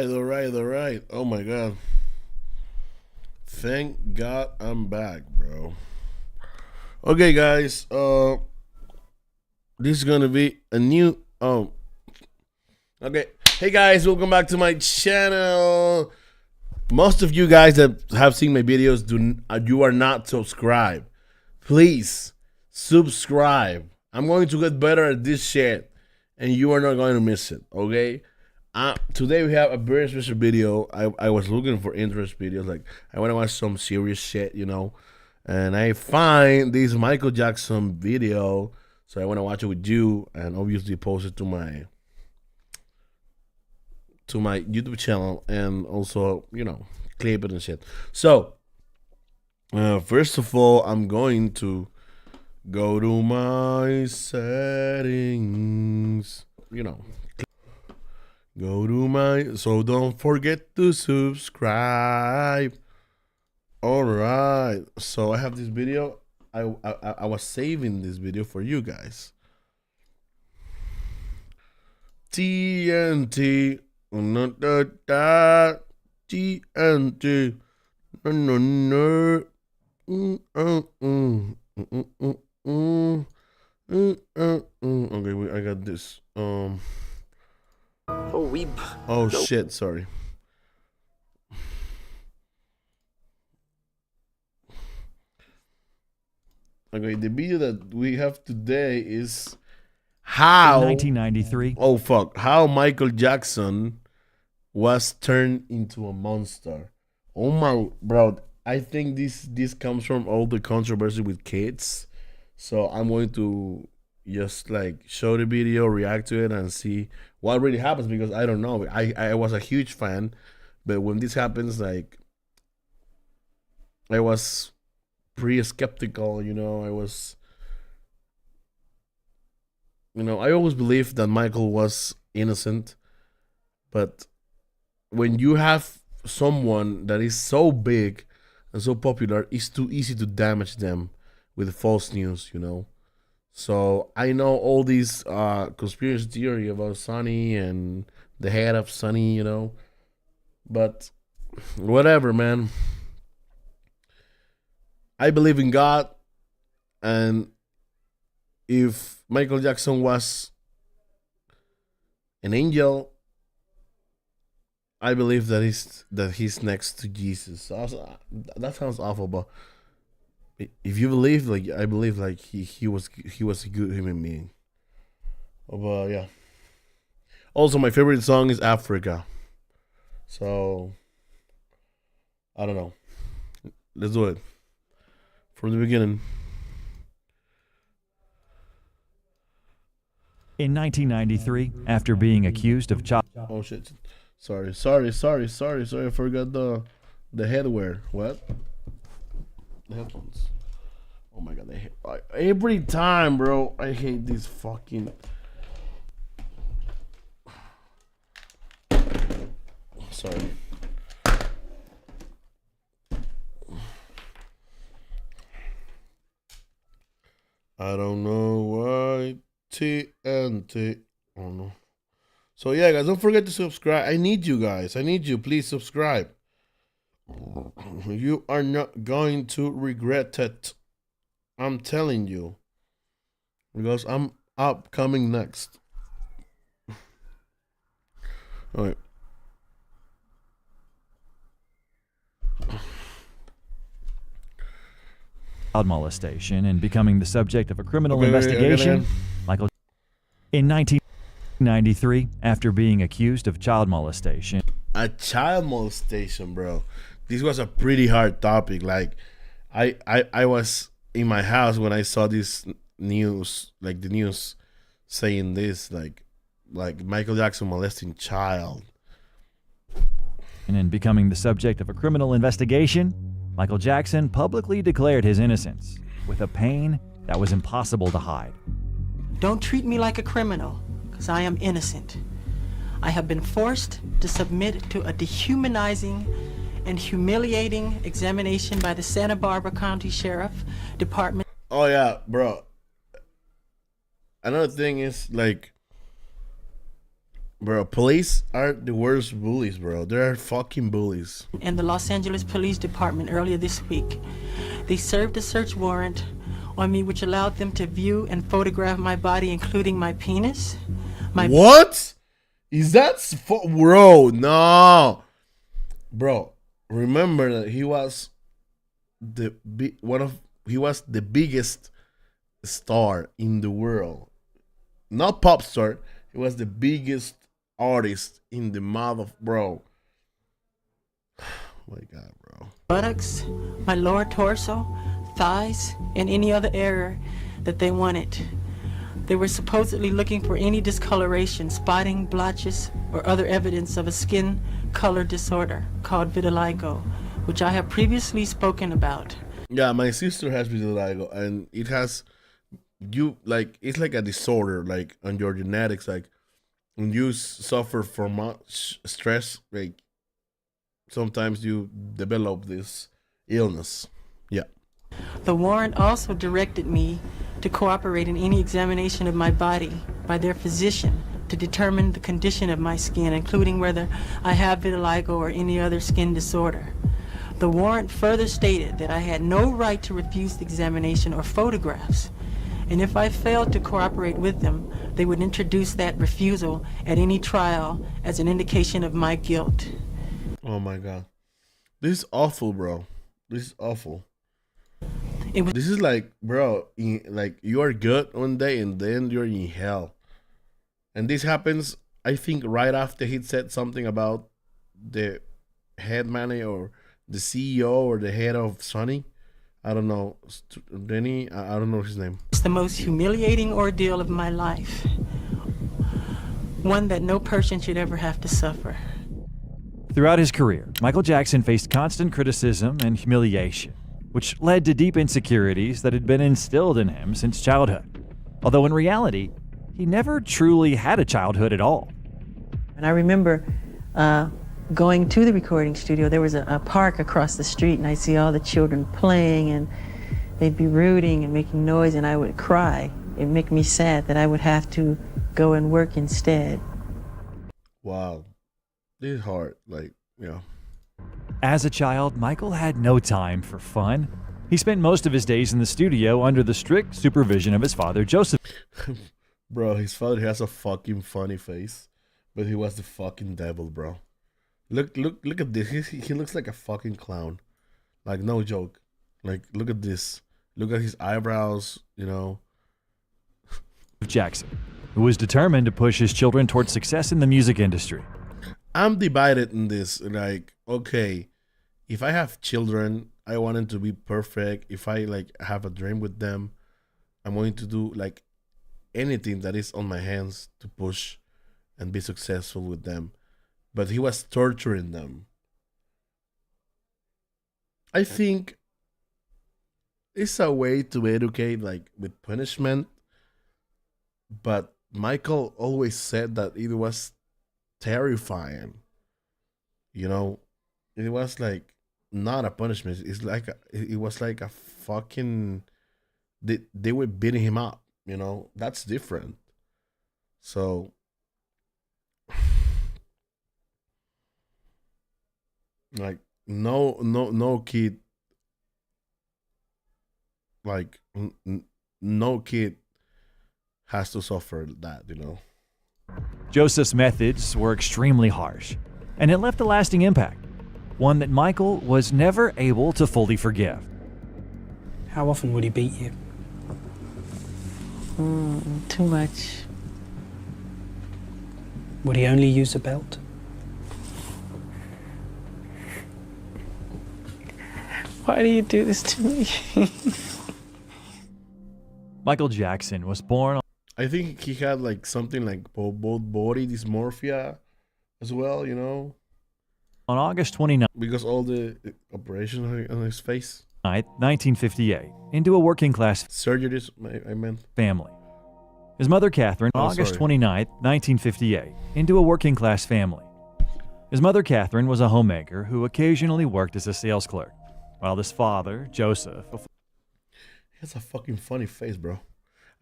All right. Oh my god. Thank God I'm back, bro. Okay, guys. This is gonna be a new. Okay. Hey guys, welcome back to my channel. Most of you guys that have seen my videos you are not subscribed. Please subscribe. I'm going to get better at this shit, and you are not going to miss it. Okay. Today we have a very special video. I was looking for interest videos, like I want to watch some serious shit, and I find this Michael Jackson video, so I want to watch it with you, and obviously post it to my YouTube channel, and also clip it and shit. So first of all, I'm going to go to my settings, go to my, so don't forget to subscribe. All right, so I have this video. I was saving this video for you guys. TNT, TNT, okay, wait, I got this. Oh shit, sorry. Okay, the video that we have today is how 1993. Oh fuck, how Michael Jackson was turned into a monster. Oh my bro, I think this comes from all the controversy with kids. So I'm going to just like show the video, react to it, and see what really happens, because I don't know. I was a huge fan, but when this happens, like, I was pretty skeptical. I always believed that Michael was innocent, but when you have someone that is so big and so popular, it's too easy to damage them with false news. So I know all these conspiracy theory about Sonny and the head of Sonny, but whatever, man. I believe in God, and if Michael Jackson was an angel, I believe that he's next to Jesus. Also, that sounds awful, but if you believe, like, I believe, like, he was a good human being. But yeah. Also, my favorite song is Africa. So I don't know. Let's do it from the beginning. In 1993, after being accused of child... Oh shit! Sorry. I forgot the headwear. What? The headphones. Oh my god! Every time, bro. I hate these fucking. Sorry. I don't know why. TNT. Oh no. So yeah, guys, don't forget to subscribe. I need you guys. Please subscribe. You are not going to regret it. I'm telling you. Because I'm upcoming next. All right. child molestation and becoming the subject of a criminal investigation. Michael, in 1993, after being accused of child molestation. A child molestation, bro. This was a pretty hard topic. Like, I was in my house when I saw this news, like the news saying this, like Michael Jackson molesting child. And in becoming the subject of a criminal investigation, Michael Jackson publicly declared his innocence with a pain that was impossible to hide. Don't treat me like a criminal, because I am innocent. I have been forced to submit to a dehumanizing and humiliating examination by the Santa Barbara County Sheriff Department. Oh yeah, bro. Another thing is, like, Bro, police are the worst bullies, bro. They're fucking bullies. and the Los Angeles Police Department earlier this week. They served a search warrant on me which allowed them to view and photograph my body, including my penis. What? Is that bro? No, bro. Remember that he was he was the biggest star in the world, not pop star. He was the biggest artist in the mouth of bro. Oh my God, bro. buttocks, my lower torso, thighs, and any other area that they wanted. They were supposedly looking for any discoloration, spotting, blotches, or other evidence of a skin color disorder called vitiligo, which I have previously spoken about. Yeah, my sister has vitiligo, and it has it's like a disorder, like on your genetics, like when you suffer from much stress, like sometimes you develop this illness. Yeah. The warrant also directed me to cooperate in any examination of my body by their physician to determine the condition of my skin, including whether I have vitiligo or any other skin disorder. The warrant further stated that I had no right to refuse the examination or photographs, and if I failed to cooperate with them, they would introduce that refusal at any trial as an indication of my guilt. Oh my God, this is awful, bro. This is awful. This is like, bro, like you are good one day and then you're in hell. And this happens, I think, right after he said something about the head manager or the CEO or the head of Sony. I don't know. Denny, I don't know his name. It's the most humiliating ordeal of my life. One that no person should ever have to suffer. Throughout his career, Michael Jackson faced constant criticism and humiliation, which led to deep insecurities that had been instilled in him since childhood. Although in reality, he never truly had a childhood at all. And I remember going to the recording studio. There was a park across the street, and I'd see all the children playing, and they'd be rooting and making noise, and I would cry. It'd make me sad that I would have to go and work instead. Wow. This is hard. Like, yeah. As a child, Michael had no time for fun. He spent most of his days in the studio under the strict supervision of his father, Joseph. Bro, his father has a fucking funny face, but he was the fucking devil, bro. Look at this. He looks like a fucking clown. Like, no joke. Like, look at this. Look at his eyebrows, you know. Jackson, who was determined to push his children towards success in the music industry. I'm divided in this. Like, okay, if I have children, I want them to be perfect. If I like have a dream with them, I'm going to do like anything that is on my hands to push and be successful with them. But he was torturing them. I think it's a way to educate, like with punishment. But Michael always said that it was terrifying. You know, it was like not a punishment. It was like a fucking. They were beating him up. You know, that's different. So. Like no kid, like no kid has to suffer that, you know. Joseph's methods were extremely harsh, and it left a lasting impact, one that Michael was never able to fully forgive. How often would he beat you? Too much. Would he only use a belt? Why do you do this to me? Michael Jackson was born. I think he had like something like both body dysmorphia as well, you know, On August 29th, because all the operations on his face, 1958, into a working-class surgeries. I meant. family. His mother, Catherine, Oh, August sorry. 29th, 1958, into a working-class family. His mother, Catherine, was a homemaker who occasionally worked as a sales clerk, while his father, Joseph, He has a fucking funny face, bro.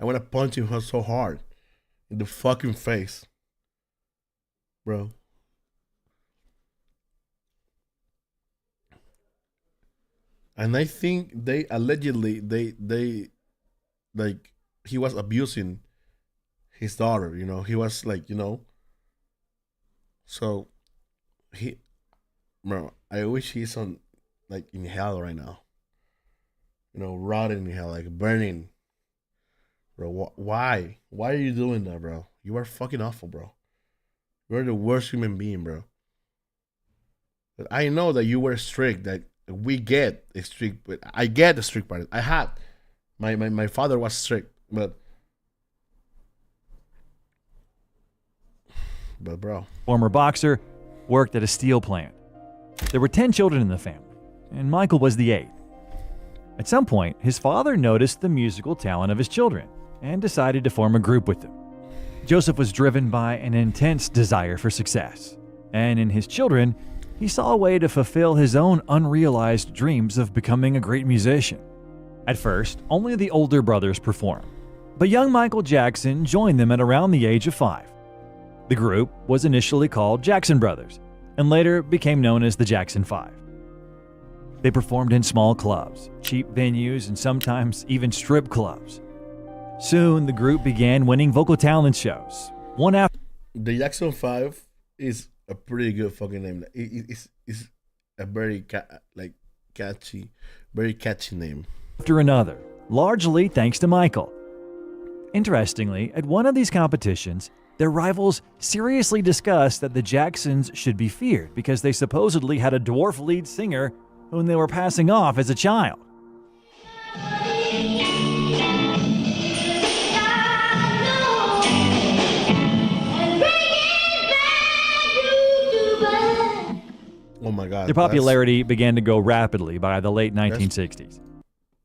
I want to punch him so hard in the fucking face. bro. And I think they allegedly they like he was abusing his daughter. You know, he was like, you know. So he, bro, I wish he's on like in hell right now. You know, rotting in hell, like burning. Bro, why? Why are you doing that, bro? You are fucking awful, bro. You're the worst human being, bro. But I know that you were strict, that we get strict, but I get the strict part. I had my father was strict, but bro. Former boxer, worked at a steel plant. There were 10 children in the family, and Michael was the 8th. At some point, his father noticed the musical talent of his children and decided to form a group with them. Joseph was driven by an intense desire for success, and in his children, he saw a way to fulfill his own unrealized dreams of becoming a great musician. At first, only the older brothers performed, but young Michael Jackson joined them at around the age of 5. The group was initially called Jackson Brothers, and later became known as the Jackson 5. They performed in small clubs, cheap venues, and sometimes even strip clubs. Soon, the group began winning vocal talent shows, one after The Jackson 5 is a pretty good fucking name. It's a very catchy, very catchy name. another, largely thanks to Michael. Interestingly, at one of these competitions, their rivals seriously discussed that the Jacksons should be feared because they supposedly had a dwarf lead singer whom they were passing off as a child. Oh my God. Their popularity began to go rapidly by the late 1960s.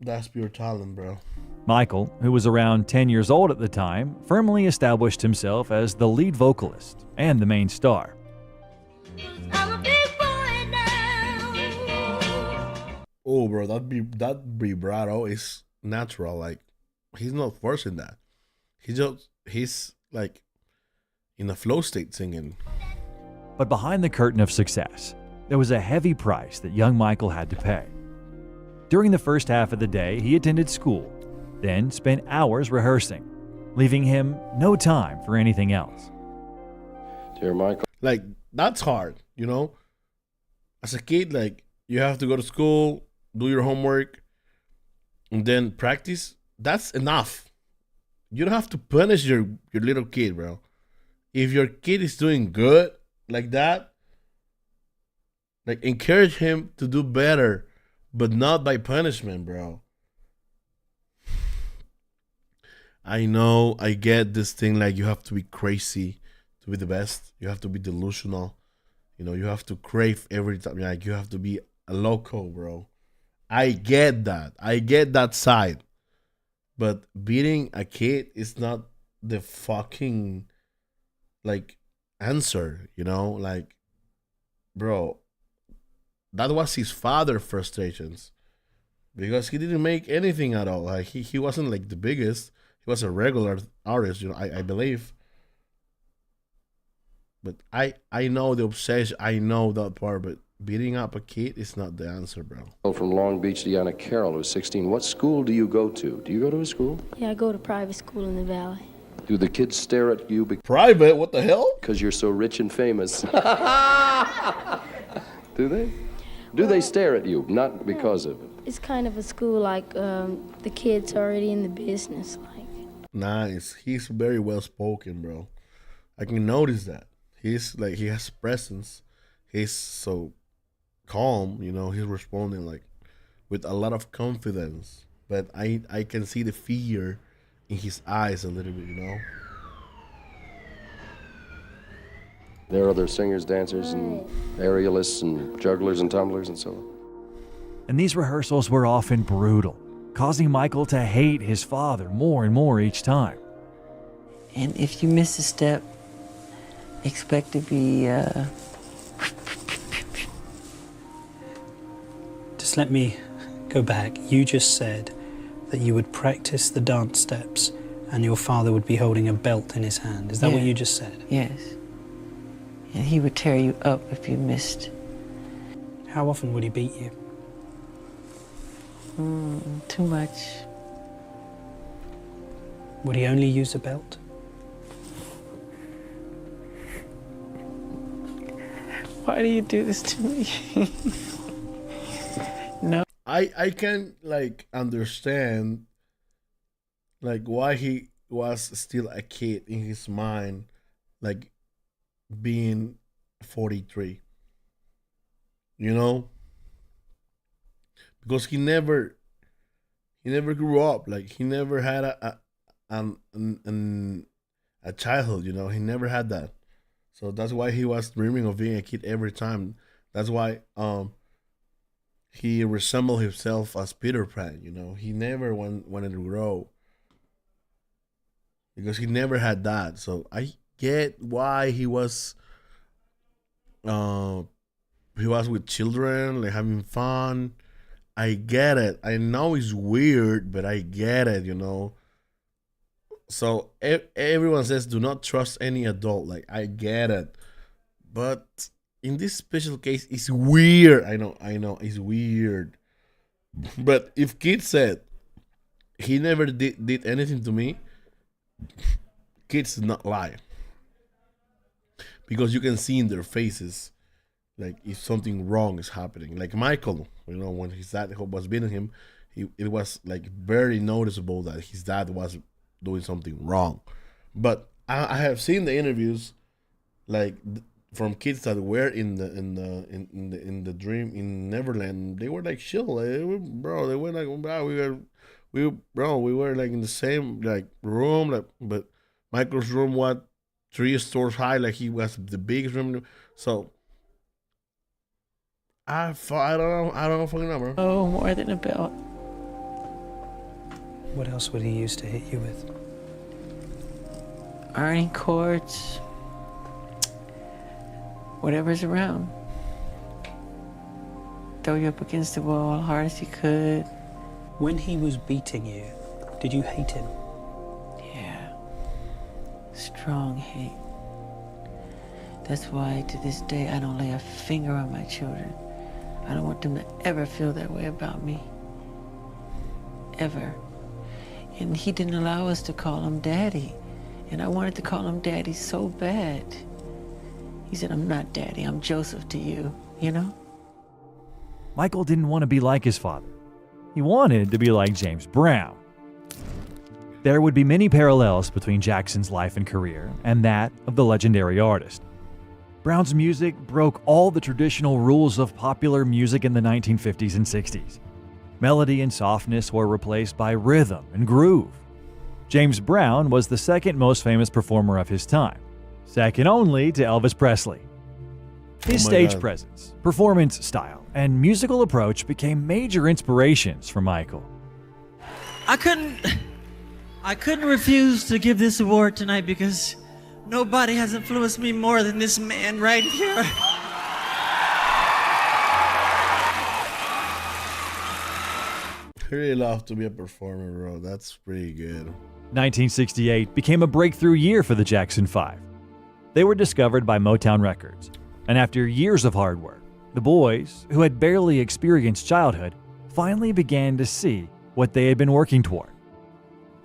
That's pure talent, bro. Michael, who was around 10 years old at the time, firmly established himself as the lead vocalist and the main star. Oh, bro, that vibrato is natural. Like, he's not forcing that. He's like in a flow state singing. But behind the curtain of success, there was a heavy price that young Michael had to pay. During the first half of the day, he attended school, then spent hours rehearsing, leaving him no time for anything else. Dear Michael. Like, that's hard, you know? As a kid, like, you have to go to school, do your homework, and then practice. That's enough. You don't have to punish your little kid, bro. If your kid is doing good like that, like, encourage him to do better, but not by punishment, bro. I know, I get this thing, like, you have to be crazy to be the best. You have to be delusional. You know, you have to crave every time. Like, you have to be a loco, bro. I get that. I get that side. But beating a kid is not the fucking, like, answer, you know? Like, bro, that was his father's frustrations. Because he didn't make anything at all. Like, he wasn't, like, the biggest. He was a regular artist, you know, I believe. But I know the obsession. I know that part. But beating up a kid is not the answer, bro. From Long Beach, Deanna Carroll, who's 16. What school do you go to? Do you go to a school? Yeah, I go to private school in the valley. Do the kids stare at you Private? What the hell? because you're so rich and famous? Do they? Do they stare at you? Not because of it. It's kind of a school like the kids already in the business. Like, Nice. He's very well spoken, bro. I can notice that. He's like, he has presence. He's so calm, you know. He's responding like with a lot of confidence. But I can see the fear in his eyes a little bit, you know. There are other singers, dancers, and aerialists, and jugglers, and tumblers, and so on. And these rehearsals were often brutal, causing Michael to hate his father more and more each time. And if you miss a step, expect to be, Just let me go back. You just said that you would practice the dance steps and your father would be holding a belt in his hand. Is that what Yeah. you just said? yes. and he would tear you up if you missed. How often would he beat you? Too much. Would he only use a belt? Why do you do this to me? No. I can like understand like why he was still a kid in his mind, like being 43. You know? Because he never grew up. Like he never had a childhood, you know. He never had that. So that's why he was dreaming of being a kid every time. That's why he resembled himself as Peter Pan, you know. He never wanted to grow. Because he never had that. So I get why he was with children, like having fun. I get it. I know it's weird, but I get it, you know. So everyone says do not trust any adult. Like I get it, but in this special case, it's weird. I know, it's weird. But if kids said he never did anything to me, kids did not lie, because you can see in their faces, like if something wrong is happening. Like Michael, you know, when his dad was beating him, it was like very noticeable that his dad was doing something wrong. But I have seen the interviews, like from kids that were in the dream in Neverland. They were like chill, like, they were like, bro, we were like in the same like room, like, but Michael's room was 3 stories high, like he was the biggest room. So I don't fucking know, bro. Oh, more than a belt. What else would he use to hit you with? Ironing cords. Whatever's around. Throw you up against the wall hard as you could. When he was beating you, did you hate him? Yeah. Strong hate. That's why to this day I don't lay a finger on my children. I don't want them to ever feel that way about me. Ever. And he didn't allow us to call him Daddy. And I wanted to call him Daddy so bad. He said, I'm not Daddy, I'm Joseph to you, you know? Michael didn't want to be like his father. He wanted to be like James Brown. There would be many parallels between Jackson's life and career and that of the legendary artist. Brown's music broke all the traditional rules of popular music in the 1950s and 60s. Melody and softness were replaced by rhythm and groove. James Brown was the second most famous performer of his time, second only to Elvis Presley. His stage presence, performance style, and musical approach became major inspirations for Michael. I couldn't refuse to give this award tonight because nobody has influenced me more than this man right here. I really love to be a performer, bro. That's pretty good. 1968 became a breakthrough year for the Jackson 5. They were discovered by Motown Records, and after years of hard work, the boys, who had barely experienced childhood, finally began to see what they had been working toward.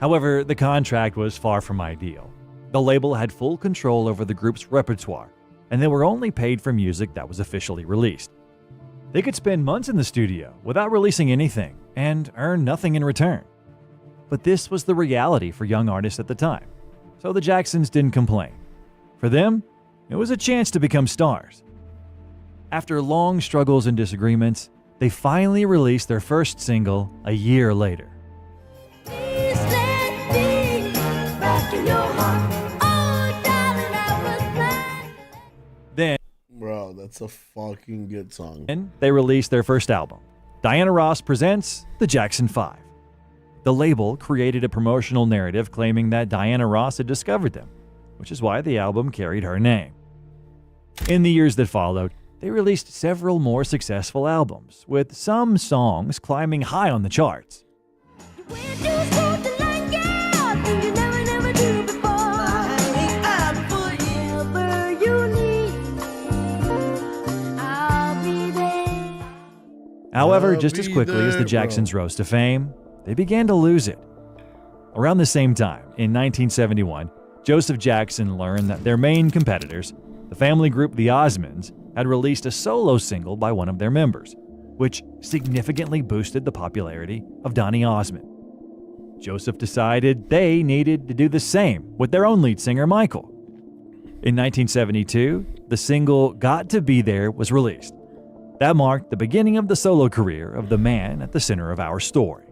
However, the contract was far from ideal. The label had full control over the group's repertoire, and they were only paid for music that was officially released. They could spend months in the studio without releasing anything and earn nothing in return. But this was the reality for young artists at the time, so the Jacksons didn't complain. For them, it was a chance to become stars. After long struggles and disagreements, they finally released their first single a year later. Then, Bro, that's a fucking good song. they released their first album, Diana Ross Presents The Jackson 5. The label created a promotional narrative claiming that Diana Ross had discovered them, which is why the album carried her name. In the years that followed, they released several more successful albums, with some songs climbing high on the charts. However, just as quickly as the Jacksons rose to fame, they began to lose it. Around the same time, in 1971, Joseph Jackson learned that their main competitors, the family group The Osmonds, had released a solo single by one of their members, which significantly boosted the popularity of Donny Osmond. Joseph decided they needed to do the same with their own lead singer, Michael. In 1972, the single Got to Be There was released. That marked the beginning of the solo career of the man at the center of our story.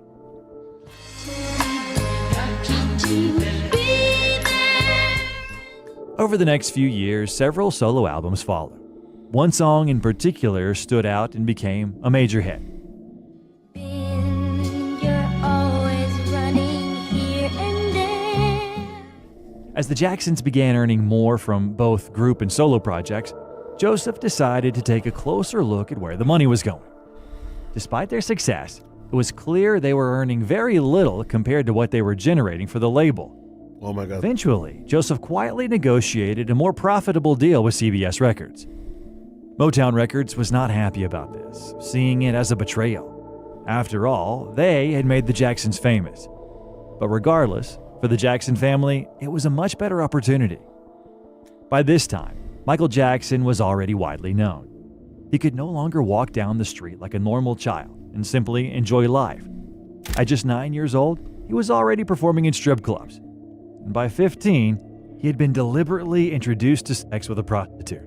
Over the next few years, several solo albums followed. One song in particular stood out and became a major hit. As the Jacksons began earning more from both group and solo projects, Joseph decided to take a closer look at where the money was going. Despite their success, it was clear they were earning very little compared to what they were generating for the label. Oh my God. Eventually, Joseph quietly negotiated a more profitable deal with CBS Records. Motown Records was not happy about this, seeing it as a betrayal. After all, they had made the Jacksons famous. But regardless, for the Jackson family, it was a much better opportunity. By this time, Michael Jackson was already widely known. He could no longer walk down the street like a normal child and simply enjoy life. At just 9 years old, he was already performing in strip clubs. And by 15, he had been deliberately introduced to sex with a prostitute,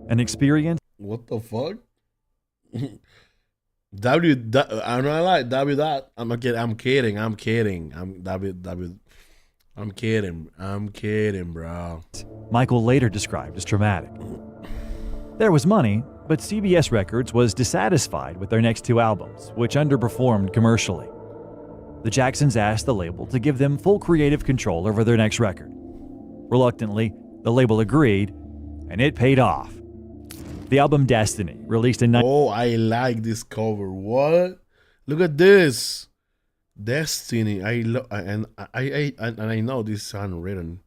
an experience. What the fuck? I'm not like W that. I'm kidding. I'm kidding, bro. Michael later described as traumatic. There was money, but CBS Records was dissatisfied with their next two albums, which underperformed commercially. The Jacksons asked the label to give them full creative control over their next record. Reluctantly, the label agreed, and it paid off. The album Destiny, released in... Oh, I like this cover. What? Look at this. Destiny. I know this is handwritten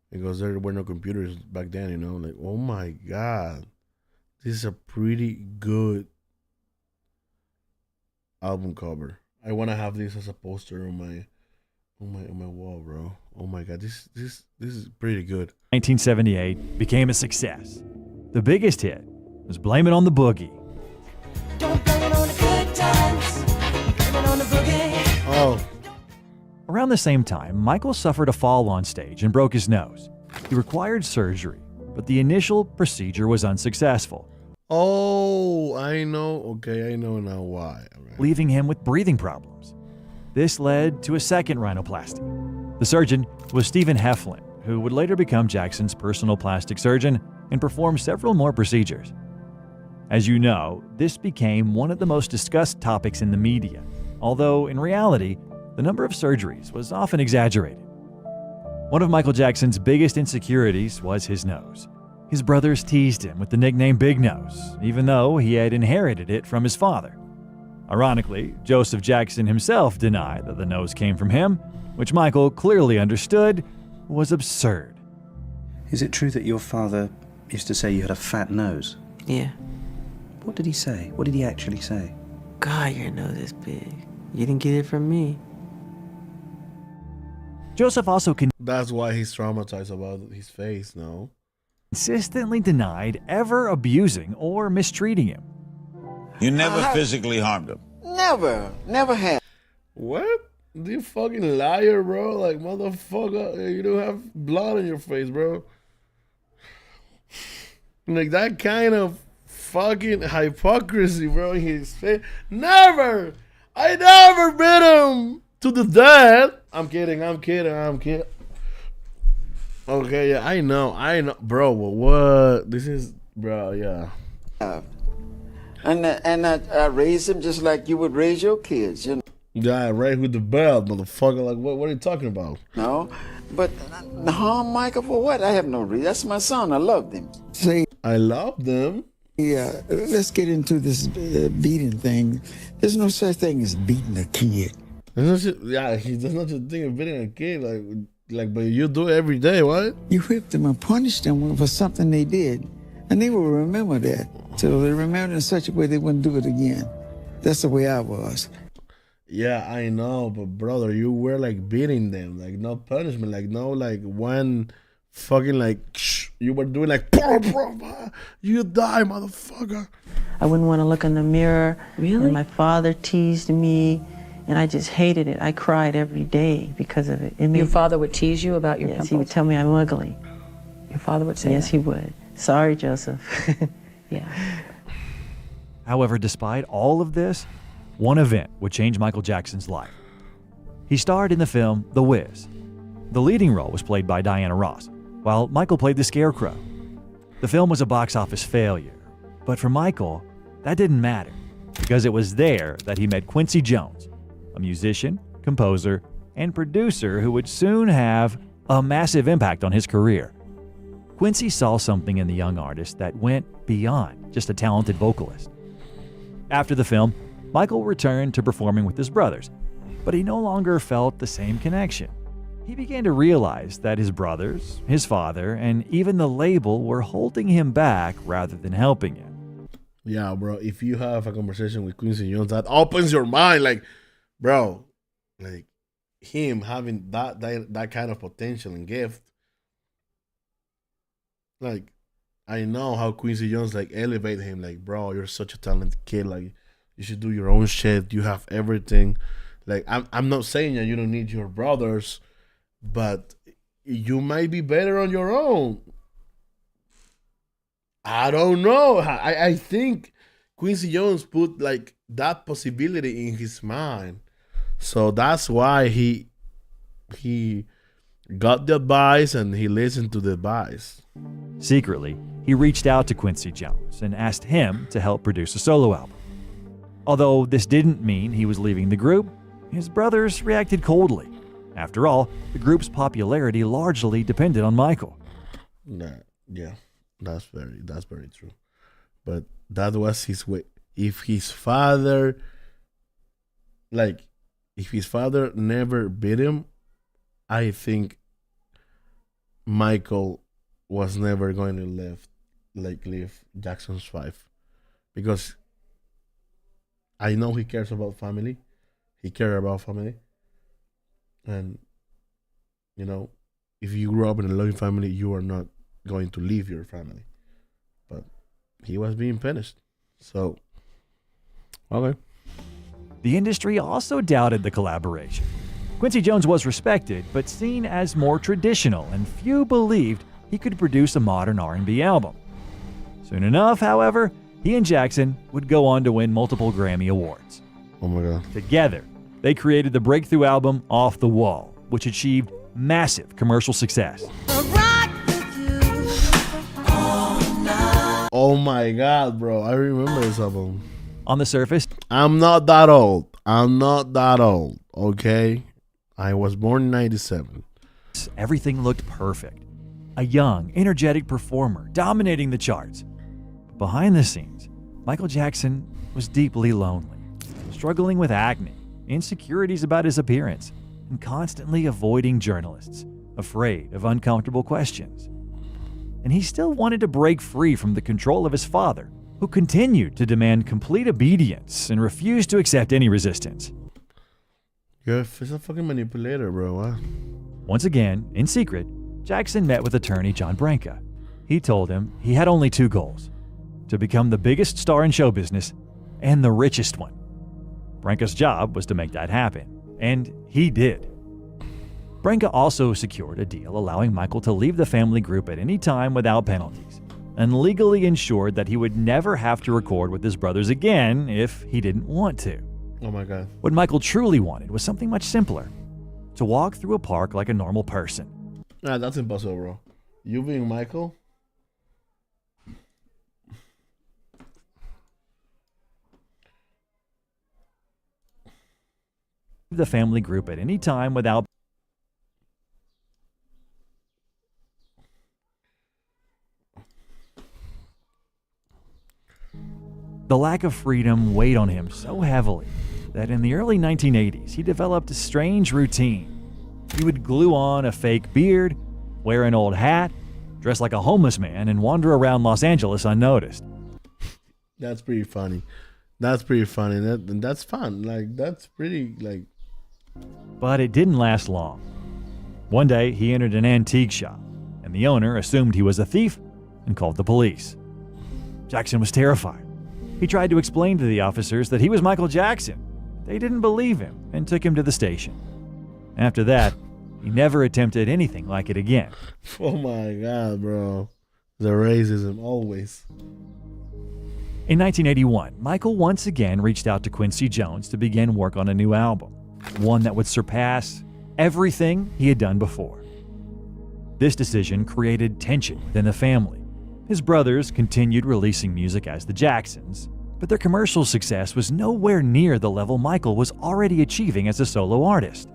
because there were no computers back then, you know. Like, oh my God. This is a pretty good album cover. I want to have this as a poster on my wall, bro. Oh my God, this is pretty good. 1978 became a success. The biggest hit was Blame It on the Boogie. Don't blame it on the good times. Blame it on the boogie. Oh. Around the same time, Michael suffered a fall on stage and broke his nose. He required surgery, but the initial procedure was unsuccessful. Oh, I know. Okay, I know now why. Right. Leaving him with breathing problems. This led to a second rhinoplasty. The surgeon was Stephen Heflin, who would later become Jackson's personal plastic surgeon and perform several more procedures. As you know, this became one of the most discussed topics in the media, although in reality, the number of surgeries was often exaggerated. One of Michael Jackson's biggest insecurities was his nose. His brothers teased him with the nickname Big Nose, even though he had inherited it from his father. Ironically, Joseph Jackson himself denied that the nose came from him, which Michael clearly understood was absurd. Is it true that your father used to say you had a fat nose? Yeah. What did he say? What did he actually say? God, your nose is big. You didn't get it from me. Joseph also That's why he's traumatized about his face now. Consistently denied ever abusing or mistreating him. You never physically harmed him? Never had. What? You fucking liar, bro. Like, motherfucker, you don't have blood on your face, bro. Like, that kind of fucking hypocrisy, bro, in his face. Never! I never beat him to the death. I'm kidding. Okay, yeah, I know. Bro, what? This is, bro, yeah. And I raised him just like you would raise your kids, you know. Yeah, right with the belt, motherfucker. Like, what are you talking about? No, but harm Michael for what? I have no reason. That's my son. I love him. See, I love them. Yeah, let's get into this beating thing. There's no such thing as beating a kid. There's no such thing as beating a kid. Like, but you do it every day, what? You whipped them and punished them for something they did, and they will remember that. So they remember in such a way they wouldn't do it again. That's the way I was. Yeah, I know, but brother, you were like beating them, like no punishment, like no like one fucking like you were doing like you die, motherfucker. I wouldn't want to look in the mirror. Really? And my father teased me, and I just hated it. I cried every day because of it. Your father would tease you about your Yes, pimples? he would tell me I'm ugly. Your father would say Yes, that? he would. Sorry, Joseph. Yeah. However, despite all of this, one event would change Michael Jackson's life. He starred in the film The Wiz. The leading role was played by Diana Ross, while Michael played the Scarecrow. The film was a box office failure, but for Michael, that didn't matter, because it was there that he met Quincy Jones, a musician, composer, and producer who would soon have a massive impact on his career. Quincy saw something in the young artist that went beyond just a talented vocalist. After the film, Michael returned to performing with his brothers, but he no longer felt the same connection. He began to realize that his brothers, his father, and even the label were holding him back rather than helping him. Yeah, bro, if you have a conversation with Quincy Jones, that opens your mind. Like, bro, like him having that kind of potential and gift. Like, I know how Quincy Jones like elevated him. Like, bro, you're such a talented kid. Like, you should do your own shit. You have everything. Like, I'm not saying that you don't need your brothers, but you might be better on your own. I don't know. I think Quincy Jones put like that possibility in his mind. So that's why he got the advice and he listened to the advice. Secretly, he reached out to Quincy Jones and asked him to help produce a solo album. Although this didn't mean he was leaving the group, his brothers reacted coldly. After all, the group's popularity largely depended on Michael. Yeah, that's very true. But that was his way. If his father never beat him, I think Michael was never going to leave Jackson's 5, because I know he cares about family. He cares about family. And, you know, if you grow up in a loving family, you are not going to leave your family. But he was being punished. So, okay. The industry also doubted the collaboration. Quincy Jones was respected, but seen as more traditional, and few believed he could produce a modern R&B album. Soon enough, however, he and Jackson would go on to win multiple Grammy Awards. Oh my God. Together, they created the breakthrough album Off the Wall, which achieved massive commercial success. Oh my God, bro. I remember this album. On the surface, I'm not that old, okay? I was born in 97. Everything looked perfect. A young, energetic performer dominating the charts. Behind the scenes, Michael Jackson was deeply lonely, struggling with acne, insecurities about his appearance, and constantly avoiding journalists, afraid of uncomfortable questions. And he still wanted to break free from the control of his father, who continued to demand complete obedience and refused to accept any resistance. You're a fucking manipulator, bro. What? Once again, in secret, Jackson met with attorney John Branca. He told him he had only two goals: to become the biggest star in show business and the richest one. Branca's job was to make that happen, and he did. Branca also secured a deal allowing Michael to leave the family group at any time without penalties, and legally ensured that he would never have to record with his brothers again if he didn't want to. Oh my God. What Michael truly wanted was something much simpler: to walk through a park like a normal person. Nah, that's impossible, bro. You being Michael? The family group at any time without the lack of freedom weighed on him so heavily that in the early 1980s he developed a strange routine. He would glue on a fake beard, wear an old hat, dress like a homeless man, and wander around Los Angeles unnoticed. That's pretty funny. That's pretty funny. And that's fun. Like, that's pretty, like... But it didn't last long. One day, he entered an antique shop, and the owner assumed he was a thief and called the police. Jackson was terrified. He tried to explain to the officers that he was Michael Jackson. They didn't believe him and took him to the station. After that, he never attempted anything like it again. Oh my God, bro. The racism, always. In 1981, Michael once again reached out to Quincy Jones to begin work on a new album, one that would surpass everything he had done before. This decision created tension within the family. His brothers continued releasing music as the Jacksons, but their commercial success was nowhere near the level Michael was already achieving as a solo artist.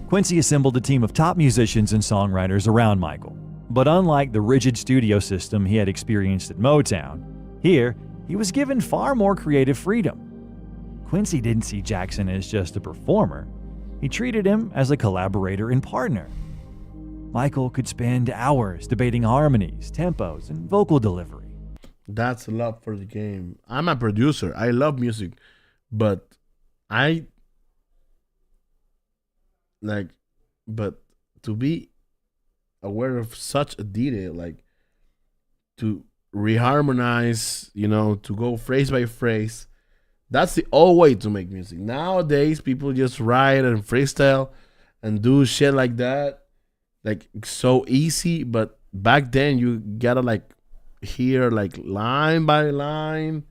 Quincy assembled a team of top musicians and songwriters around Michael, but unlike the rigid studio system he had experienced at Motown, here he was given far more creative freedom. Quincy didn't see Jackson as just a performer. He treated him as a collaborator and partner. Michael could spend hours debating harmonies, tempos, and vocal delivery. That's a lot for the game. I'm a producer. I love music, but but to be aware of such a detail, like to reharmonize, to go phrase by phrase, that's the old way to make music. Nowadays, people just write and freestyle and do shit like that. Like, so easy, but back then you gotta like hear like line by line,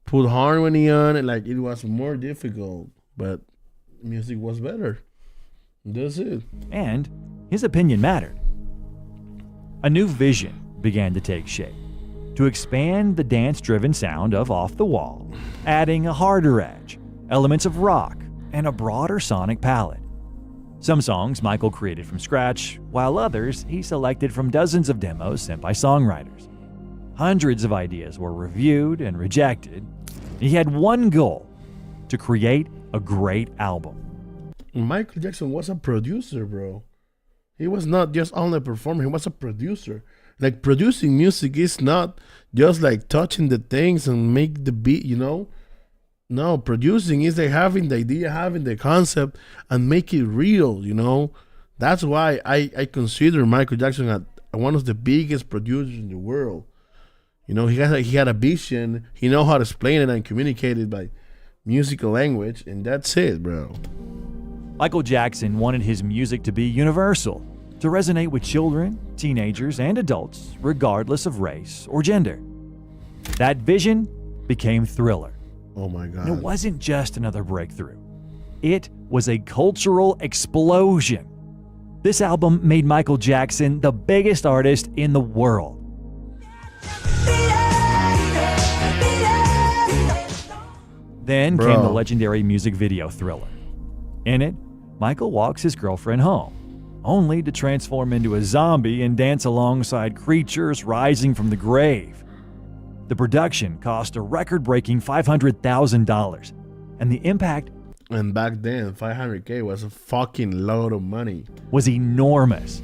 put harmony on it. Like, it was more difficult, but music was better. That's it. And his opinion mattered. A new vision began to take shape, to expand the dance-driven sound of Off the Wall, adding a harder edge, elements of rock, and a broader sonic palette. Some songs Michael created from scratch, while others he selected from dozens of demos sent by songwriters. Hundreds of ideas were reviewed and rejected. He had one goal: to create a great album. Michael Jackson was a producer, bro. He was not just only a performer, he was a producer. Like, producing music is not just like touching the things and make the beat, No, producing is like having the idea, having the concept, and make it real, That's why I consider Michael Jackson one of the biggest producers in the world. He had a vision, he know how to explain it and communicate it by musical language, and that's it, bro. Michael Jackson wanted his music to be universal, to resonate with children, teenagers, and adults, regardless of race or gender. That vision became Thriller. Oh my God. And it wasn't just another breakthrough. It was a cultural explosion. This album made Michael Jackson the biggest artist in the world. Then came the legendary music video Thriller. In it, Michael walks his girlfriend home, only to transform into a zombie and dance alongside creatures rising from the grave. The production cost a record-breaking $500,000, and the impact, and back then, $500K was a fucking load of money, was enormous.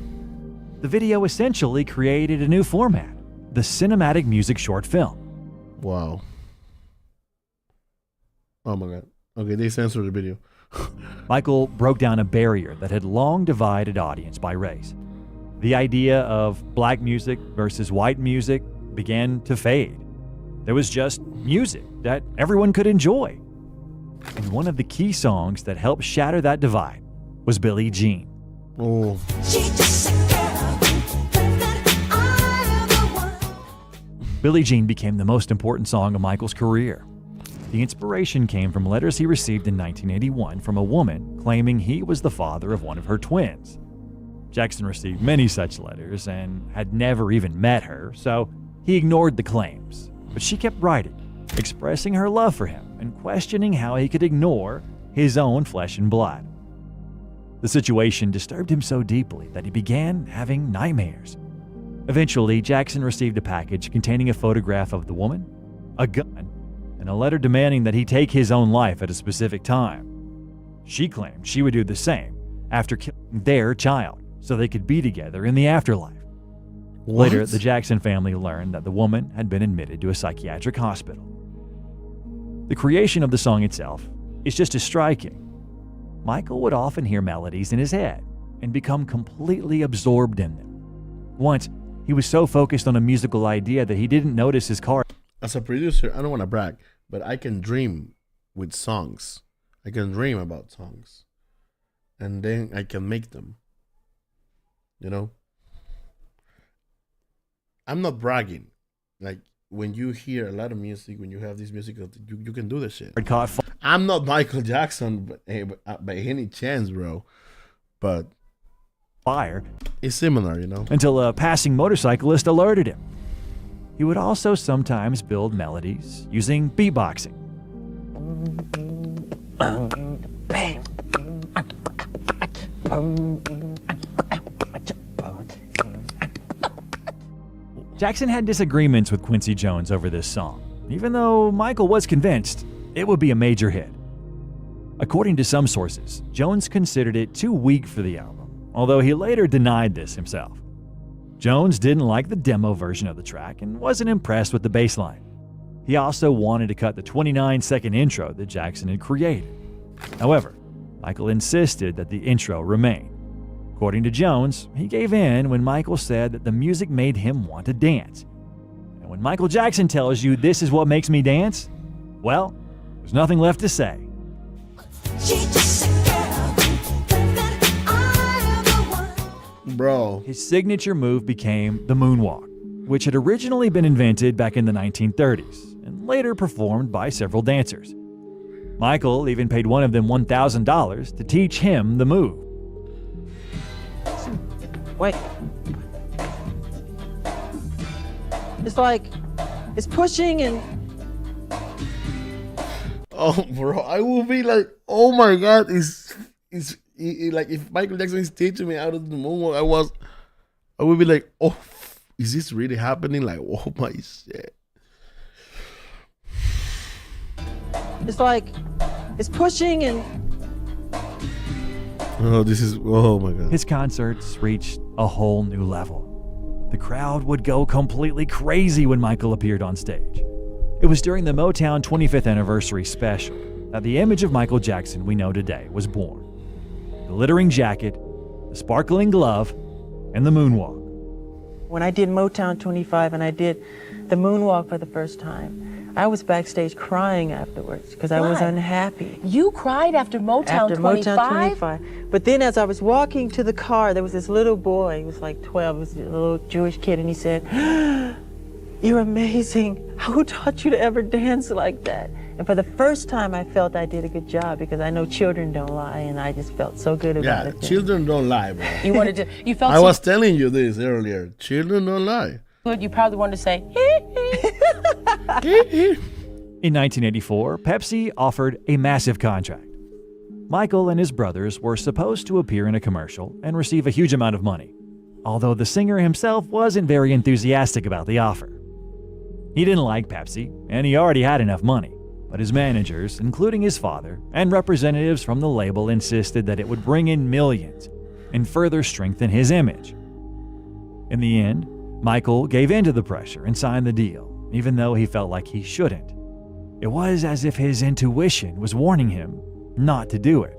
The video essentially created a new format, the cinematic music short film. Wow. Oh my God. Okay, they censored the video. Michael broke down a barrier that had long divided audience by race. The idea of black music versus white music began to fade. There was just music that everyone could enjoy. And one of the key songs that helped shatter that divide was Billie Jean. Oh. Billie Jean became the most important song of Michael's career. The inspiration came from letters he received in 1981 from a woman claiming he was the father of one of her twins. Jackson received many such letters and had never even met her, so he ignored the claims. But she kept writing, expressing her love for him and questioning how he could ignore his own flesh and blood. The situation disturbed him so deeply that he began having nightmares. Eventually, Jackson received a package containing a photograph of the woman, a gun, and a letter demanding that he take his own life at a specific time. She claimed she would do the same after killing their child so they could be together in the afterlife. What? Later, the Jackson family learned that the woman had been admitted to a psychiatric hospital. The creation of the song itself is just as striking. Michael would often hear melodies in his head and become completely absorbed in them. Once, he was so focused on a musical idea that he didn't notice his car. As a producer, I don't want to brag, but I can dream with songs. I can dream about songs. And then I can make them. You know? I'm not bragging. Like, when you hear a lot of music, when you have this music, you can do this shit. I'm not Michael Jackson by any chance, bro. But fire. It's similar, you know? Until a passing motorcyclist alerted him. He would also sometimes build melodies using beatboxing. Jackson had disagreements with Quincy Jones over this song, even though Michael was convinced it would be a major hit. According to some sources, Jones considered it too weak for the album, although he later denied this himself. Jones didn't like the demo version of the track and wasn't impressed with the bass line. He also wanted to cut the 29-second intro that Jackson had created. However, Michael insisted that the intro remain. According to Jones, he gave in when Michael said that the music made him want to dance. And when Michael Jackson tells you this is what makes me dance, well, there's nothing left to say. Bro. His signature move became the moonwalk, which had originally been invented back in the 1930s and later performed by several dancers. Michael even paid one of them $1,000 to teach him the move. Wait. It's like, it's pushing and... Oh, bro, I will be like, oh my God, like if Michael Jackson is teaching me how to do the moonwalk, I would be like, oh, is this really happening? Like, oh my shit. It's like, it's pushing and... Oh my God. His concerts reached a whole new level. The crowd would go completely crazy when Michael appeared on stage. It was during the Motown 25th anniversary special that the image of Michael Jackson we know today was born. The glittering jacket, the sparkling glove, and the moonwalk. When I did Motown 25 and I did the moonwalk for the first time, I was backstage crying afterwards because I was unhappy. You cried after Motown 25? Motown 25. But then as I was walking to the car, there was this little boy, he was like 12, he was a little Jewish kid, and he said, "You're amazing. Who taught you to ever dance like that?" And for the first time, I felt I did a good job because I know children don't lie, and I just felt so good about it. Yeah, children don't lie, bro. You felt I was telling you this earlier. Children don't lie. good, you probably wanted to say, In 1984, Pepsi offered a massive contract. Michael and his brothers were supposed to appear in a commercial and receive a huge amount of money, although the singer himself wasn't very enthusiastic about the offer. He didn't like Pepsi, and he already had enough money, but his managers, including his father, and representatives from the label insisted that it would bring in millions and further strengthen his image. In the end, Michael gave in to the pressure and signed the deal, even though he felt like he shouldn't. It was as if his intuition was warning him not to do it.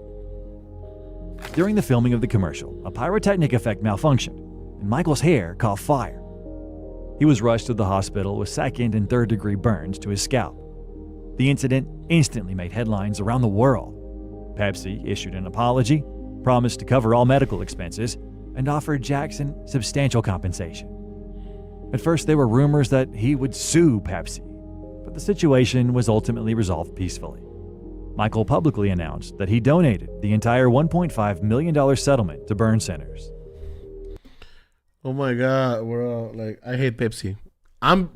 During the filming of the commercial, a pyrotechnic effect malfunctioned, and Michael's hair caught fire. He was rushed to the hospital with second and third degree burns to his scalp. The incident instantly made headlines around the world. Pepsi issued an apology, promised to cover all medical expenses, and offered Jackson substantial compensation. At first, there were rumors that he would sue Pepsi, but the situation was ultimately resolved peacefully. Michael publicly announced that he donated the entire $1.5 million settlement to burn centers. Oh my God, bro. Like, I hate Pepsi. I'm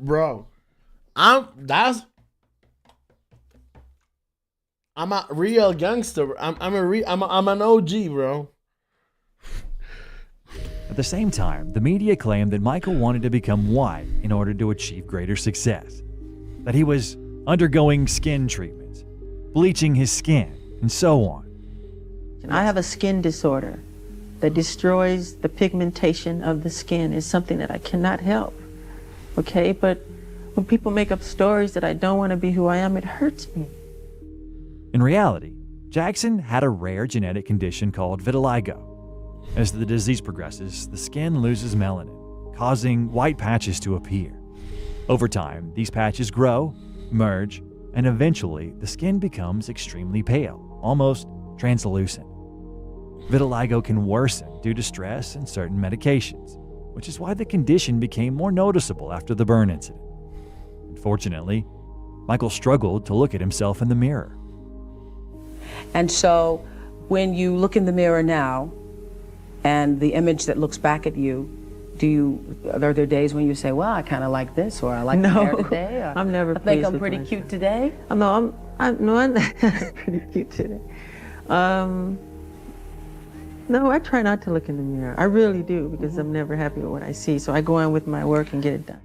a real gangster. I'm an OG, bro. At the same time, the media claimed that Michael wanted to become white in order to achieve greater success, that he was undergoing skin treatments, bleaching his skin, and so on. I have a skin disorder that destroys the pigmentation of the skin. It's something that I cannot help, okay? But when people make up stories that I don't want to be who I am, it hurts me. In reality, Jackson had a rare genetic condition called vitiligo. As the disease progresses, the skin loses melanin, causing white patches to appear. Over time, these patches grow, merge, and eventually the skin becomes extremely pale, almost translucent. Vitiligo can worsen due to stress and certain medications, which is why the condition became more noticeable after the burn incident. Unfortunately, Michael struggled to look at himself in the mirror. And so when you look in the mirror now and the image that looks back at you, are there days when you say, well, I kind of like this, or I like my hair today? Or, I'm never I think pleased I'm with pretty myself. cute today? No, I'm pretty cute today. No, I try not to look in the mirror. I really do, because I'm never happy with what I see. So I go on with my work and get it done.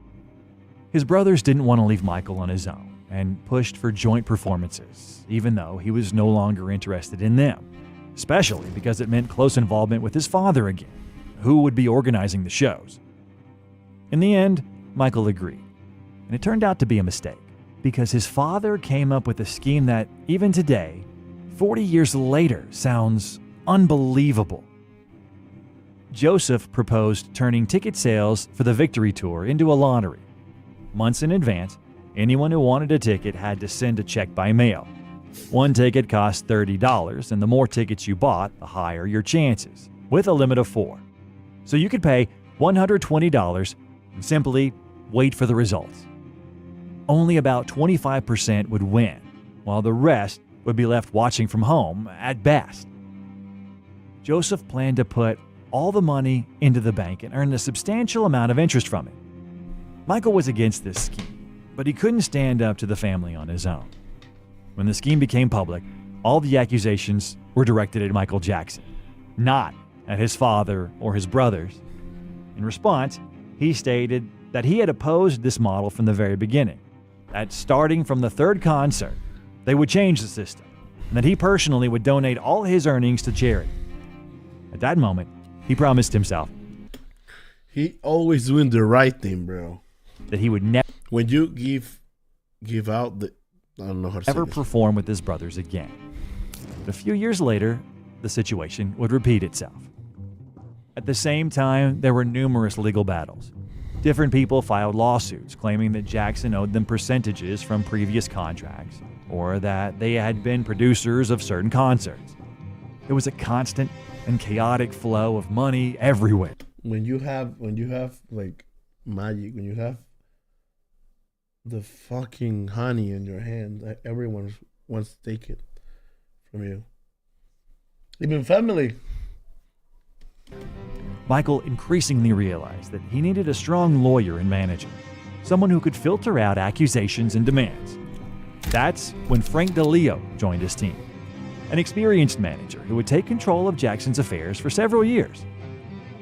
His brothers didn't want to leave Michael on his own and pushed for joint performances, even though he was no longer interested in them, especially because it meant close involvement with his father again, who would be organizing the shows. In the end, Michael agreed, and it turned out to be a mistake, because his father came up with a scheme that, even today, 40 years later, sounds unbelievable. Joseph proposed turning ticket sales for the Victory Tour into a lottery. Months in advance, anyone who wanted a ticket had to send a check by mail. One ticket cost $30, and the more tickets you bought, the higher your chances, with a limit of 4. So you could pay $120 and simply wait for the results. Only about 25% would win, while the rest would be left watching from home at best. Joseph planned to put all the money into the bank and earn a substantial amount of interest from it. Michael was against this scheme, but he couldn't stand up to the family on his own. When the scheme became public, all the accusations were directed at Michael Jackson, not at his father or his brothers. In response, he stated that he had opposed this model from the very beginning, that starting from the third concert, they would change the system, and that he personally would donate all his earnings to charity. At that moment, he promised himself he always doing the right thing, bro. That he would never when you give out the I don't know how to ever say this. perform with his brothers again. But a few years later, the situation would repeat itself. At the same time, there were numerous legal battles. Different people filed lawsuits claiming that Jackson owed them percentages from previous contracts, or that they had been producers of certain concerts. There was a constant and chaotic flow of money everywhere. When you have like magic, when you have the fucking honey in your hand, everyone wants to take it from you. Even family. Michael increasingly realized that he needed a strong lawyer and manager, someone who could filter out accusations and demands. That's when Frank DeLeo joined his team, an experienced manager who would take control of Jackson's affairs for several years.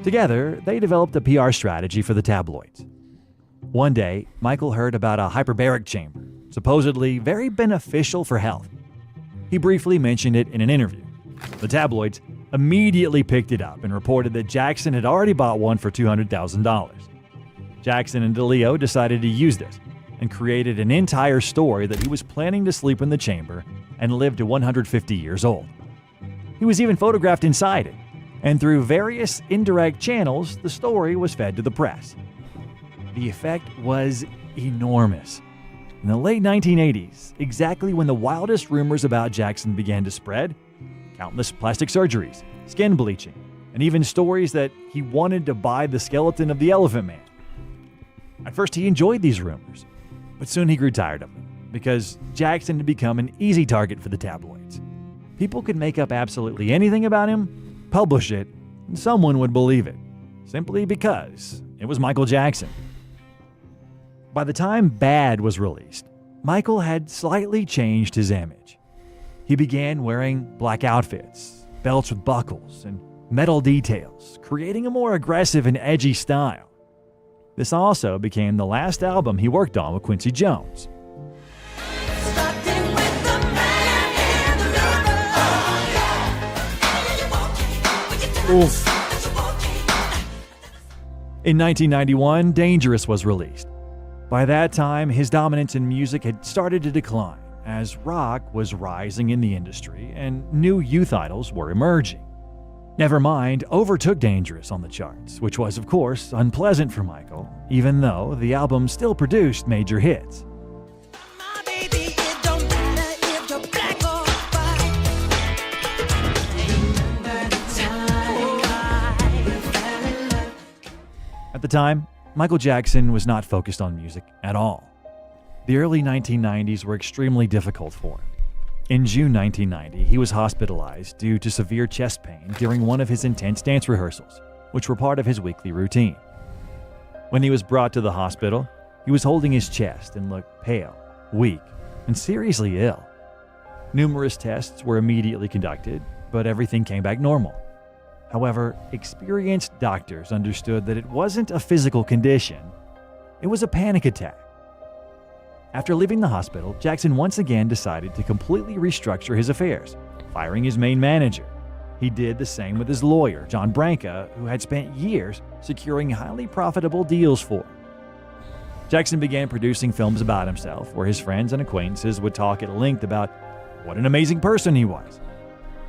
Together, they developed a PR strategy for the tabloids. One day, Michael heard about a hyperbaric chamber, supposedly very beneficial for health. He briefly mentioned it in an interview. The tabloids immediately picked it up and reported that Jackson had already bought one for $200,000. Jackson and DeLeo decided to use this and created an entire story that he was planning to sleep in the chamber and live to 150 years old. He was even photographed inside it, and through various indirect channels, the story was fed to the press. The effect was enormous. In the late 1980s, exactly when the wildest rumors about Jackson began to spread, countless plastic surgeries, skin bleaching, and even stories that he wanted to buy the skeleton of the Elephant Man. At first, he enjoyed these rumors, but soon he grew tired of them because Jackson had become an easy target for the tabloids. People could make up absolutely anything about him, publish it, and someone would believe it, simply because it was Michael Jackson. By the time Bad was released, Michael had slightly changed his image. He began wearing black outfits, belts with buckles, and metal details, creating a more aggressive and edgy style. This also became the last album he worked on with Quincy Jones. Oof. In 1991, Dangerous was released. By that time, his dominance in music had started to decline, as rock was rising in the industry and new youth idols were emerging. Nevermind overtook Dangerous on the charts, which was, of course, unpleasant for Michael, even though the album still produced major hits. At the time, Michael Jackson was not focused on music at all. The early 1990s were extremely difficult for him. In June 1990, he was hospitalized due to severe chest pain during one of his intense dance rehearsals, which were part of his weekly routine. When he was brought to the hospital, he was holding his chest and looked pale, weak, and seriously ill. Numerous tests were immediately conducted, but everything came back normal. However, experienced doctors understood that it wasn't a physical condition, it was a panic attack. After leaving the hospital, Jackson once again decided to completely restructure his affairs, firing his main manager. He did the same with his lawyer, John Branca, who had spent years securing highly profitable deals for him. Jackson began producing films about himself, where his friends and acquaintances would talk at length about what an amazing person he was.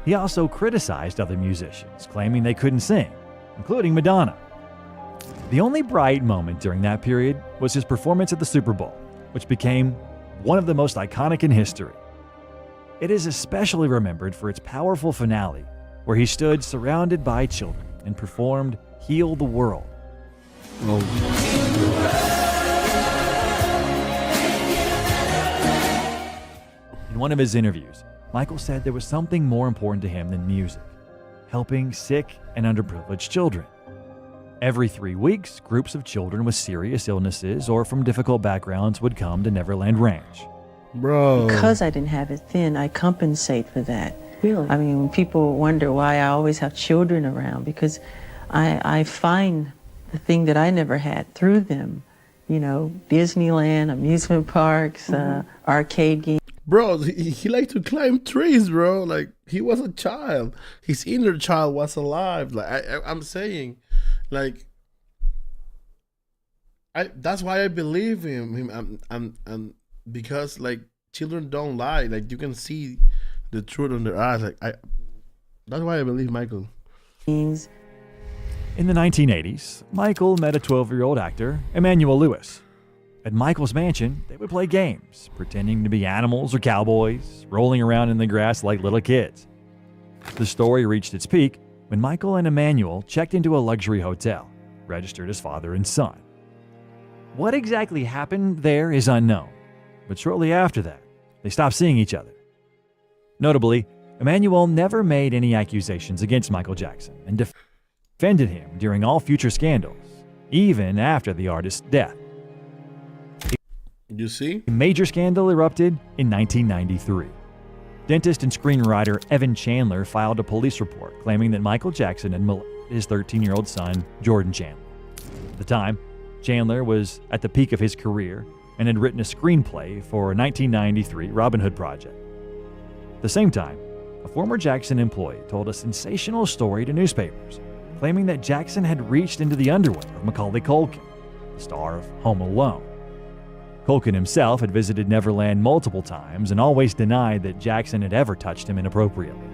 He also criticized other musicians, claiming they couldn't sing, including Madonna. The only bright moment during that period was his performance at the Super Bowl, which became one of the most iconic in history. It is especially remembered for its powerful finale, where he stood surrounded by children and performed Heal the World. In one of his interviews, Michael said there was something more important to him than music: helping sick and underprivileged children. Every 3 weeks, groups of children with serious illnesses or from difficult backgrounds would come to Neverland Ranch. Bro. Because I didn't have it then, I compensate for that. Really? I mean, when people wonder why I always have children around, because I find the thing that I never had through them. You know, Disneyland, amusement parks, arcade games. Bro, he liked to climb trees, bro. Like, he was a child. His inner child was alive. Like, I'm saying, like, that's why I believe him. I'm because, like, children don't lie. Like, you can see the truth in their eyes. Like, that's why I believe Michael. In the 1980s, Michael met a 12-year-old actor, Emmanuel Lewis. At Michael's mansion, they would play games, pretending to be animals or cowboys, rolling around in the grass like little kids. The story reached its peak when Michael and Emmanuel checked into a luxury hotel, registered as father and son. What exactly happened there is unknown, but shortly after that, they stopped seeing each other. Notably, Emmanuel never made any accusations against Michael Jackson and defended him during all future scandals, even after the artist's death. You see? A major scandal erupted in 1993. Dentist and screenwriter Evan Chandler filed a police report claiming that Michael Jackson had molested his 13-year-old son, Jordan Chandler. At the time, Chandler was at the peak of his career and had written a screenplay for a 1993 Robin Hood project. At the same time, a former Jackson employee told a sensational story to newspapers, claiming that Jackson had reached into the underwear of Macaulay Culkin, the star of Home Alone. Culkin himself had visited Neverland multiple times and always denied that Jackson had ever touched him inappropriately.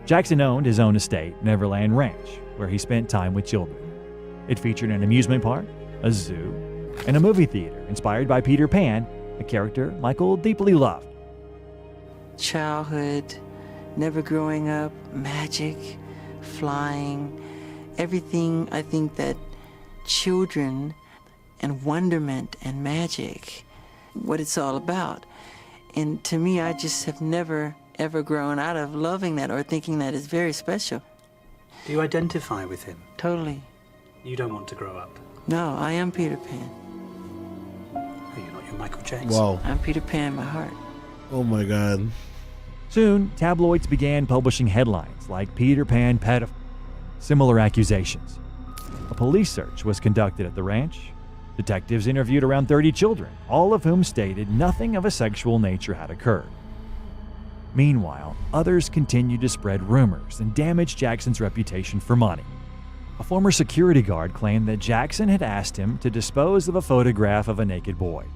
Jackson owned his own estate, Neverland Ranch, where he spent time with children. It featured an amusement park, a zoo, and a movie theater inspired by Peter Pan, a character Michael deeply loved. Childhood, never growing up, magic, flying, everything I think that children and wonderment and magic, what it's all about. And to me, I just have never, ever grown out of loving that or thinking that is very special. Do you identify with him? Totally. You don't want to grow up? No, I am Peter Pan. Oh, you're not your Michael Jackson. Wow. I'm Peter Pan in my heart. Oh my God. Soon, tabloids began publishing headlines like Peter Pan pedophile, similar accusations. A police search was conducted at the ranch. Detectives interviewed around 30 children, all of whom stated nothing of a sexual nature had occurred. Meanwhile, others continued to spread rumors and damage Jackson's reputation for money. A former security guard claimed that Jackson had asked him to dispose of a photograph of a naked boy.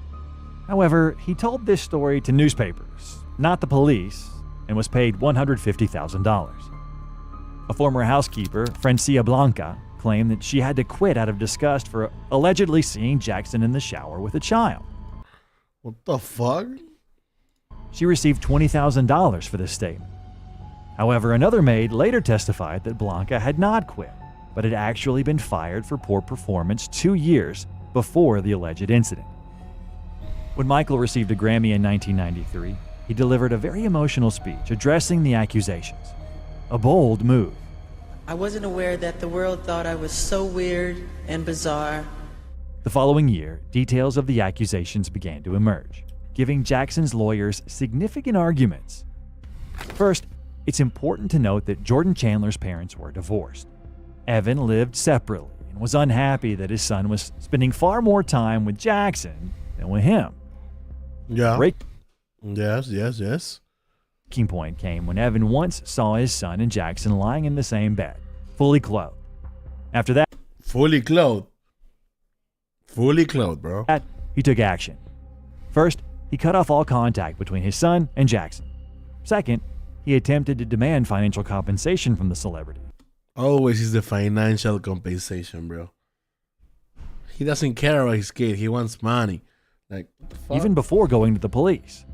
However, he told this story to newspapers, not the police, and was paid $150,000. A former housekeeper, Francia Blanca, claimed that she had to quit out of disgust for allegedly seeing Jackson in the shower with a child. What the fuck? She received $20,000 for this statement. However, another maid later testified that Blanca had not quit, but had actually been fired for poor performance 2 years before the alleged incident. When Michael received a Grammy in 1993, he delivered a very emotional speech addressing the accusations. A bold move. I wasn't aware that the world thought I was so weird and bizarre. The following year, details of the accusations began to emerge, giving Jackson's lawyers significant arguments. First, it's important to note that Jordan Chandler's parents were divorced. Evan lived separately and was unhappy that his son was spending far more time with Jackson than with him. Yeah. Yes. Breaking point came when Evan once saw his son and Jackson lying in the same bed, fully clothed. After that, Fully clothed, bro. he took action. First, he cut off all contact between his son and Jackson. Second, he attempted to demand financial compensation from the celebrity. Always is the financial compensation, bro. He doesn't care about his kid. He wants money. Like, fuck? Even before going to the police.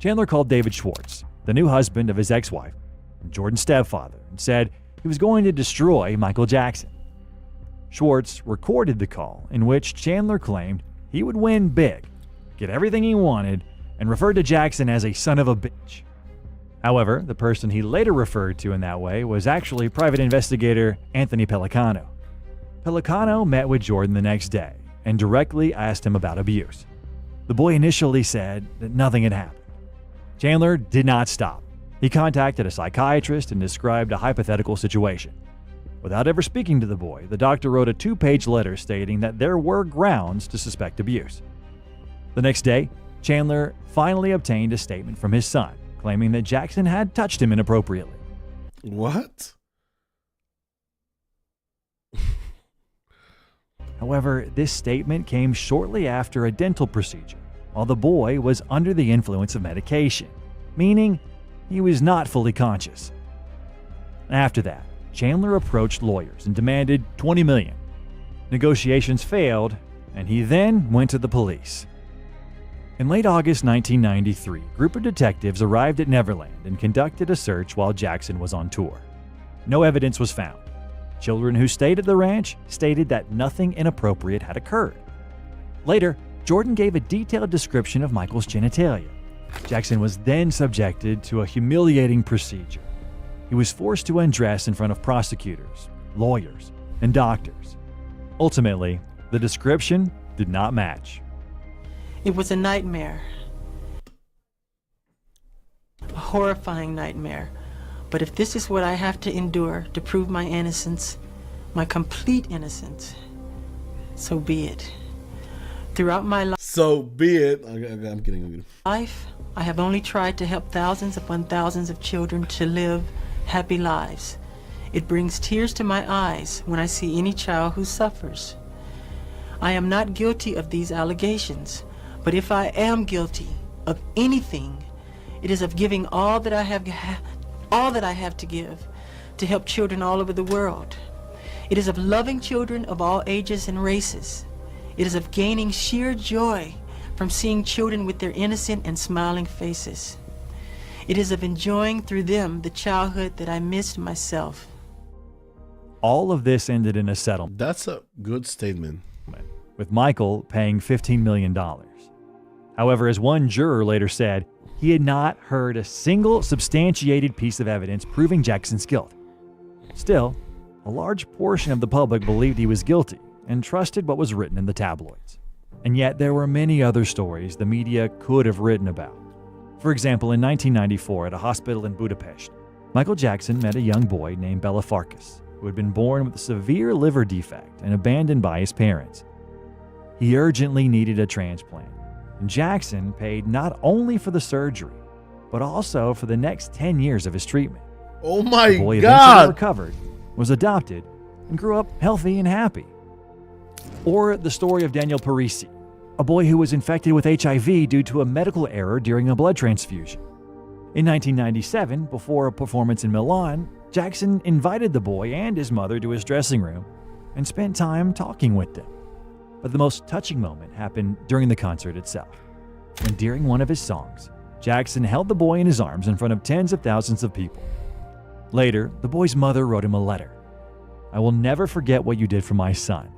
Chandler called David Schwartz, the new husband of his ex-wife and Jordan's stepfather, and said he was going to destroy Michael Jackson. Schwartz recorded the call in which Chandler claimed he would win big, get everything he wanted, and referred to Jackson as a son of a bitch. However, the person he later referred to in that way was actually private investigator Anthony Pellicano. Pellicano met with Jordan the next day and directly asked him about abuse. The boy initially said that nothing had happened. Chandler did not stop. He contacted a psychiatrist and described a hypothetical situation. Without ever speaking to the boy, the doctor wrote a 2-page letter stating that there were grounds to suspect abuse. The next day, Chandler finally obtained a statement from his son, claiming that Jackson had touched him inappropriately. What? However, this statement came shortly after a dental procedure, while the boy was under the influence of medication, meaning he was not fully conscious. After that, Chandler approached lawyers and demanded $20 million. Negotiations failed, and he then went to the police. In late August 1993, a group of detectives arrived at Neverland and conducted a search while Jackson was on tour. No evidence was found. Children who stayed at the ranch stated that nothing inappropriate had occurred. Later, Jordan gave a detailed description of Michael's genitalia. Jackson was then subjected to a humiliating procedure. He was forced to undress in front of prosecutors, lawyers, and doctors. Ultimately, the description did not match. It was a nightmare. A horrifying nightmare. But if this is what I have to endure to prove my innocence, my complete innocence, so be it. Throughout my life, So be it. I'm kidding. I have only tried to help thousands upon thousands of children to live happy lives. It brings tears to my eyes when I see any child who suffers. I am not guilty of these allegations, but if I am guilty of anything, it is of giving all that I have to give to help children all over the world. It is of loving children of all ages and races. It is of gaining sheer joy from seeing children with their innocent and smiling faces. It is of enjoying through them the childhood that I missed myself. All of this ended in a settlement. That's a good statement. With Michael paying $15 million. However, as one juror later said, he had not heard a single substantiated piece of evidence proving Jackson's guilt. Still, a large portion of the public believed he was guilty and trusted what was written in the tabloids. And yet there were many other stories the media could have written about. For example, in 1994 at a hospital in Budapest, Michael Jackson met a young boy named Bela Farkas, who had been born with a severe liver defect and abandoned by his parents. He urgently needed a transplant, and Jackson paid not only for the surgery, but also for the next 10 years of his treatment. Oh my The boy God! eventually recovered, was adopted, and grew up healthy and happy. Or the story of Daniel Parisi, a boy who was infected with HIV due to a medical error during a blood transfusion. In 1997, before a performance in Milan, Jackson invited the boy and his mother to his dressing room and spent time talking with them. But the most touching moment happened during the concert itself, when during one of his songs, Jackson held the boy in his arms in front of tens of thousands of people. Later, the boy's mother wrote him a letter. "I will never forget what you did for my son.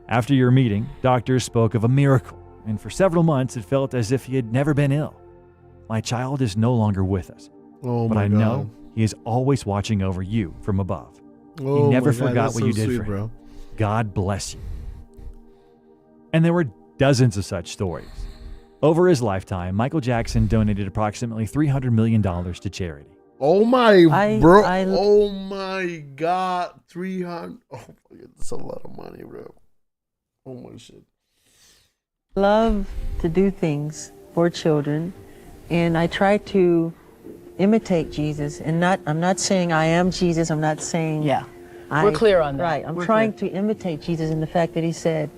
After your meeting, doctors spoke of a miracle, and for several months it felt as if he had never been ill. My child is no longer with us, but I know he is always watching over you from above. He never forgot what you did for him. God bless you." And there were dozens of such stories. Over his lifetime, Michael Jackson donated approximately $300 million to charity. Oh my, oh my God. 300. Oh, that's a lot of money, bro. Oh my shit. Love to do things for children, and I try to imitate Jesus. And I'm not saying I am Jesus. I'm not saying we're clear on that. Right. I'm trying to imitate Jesus in the fact that he said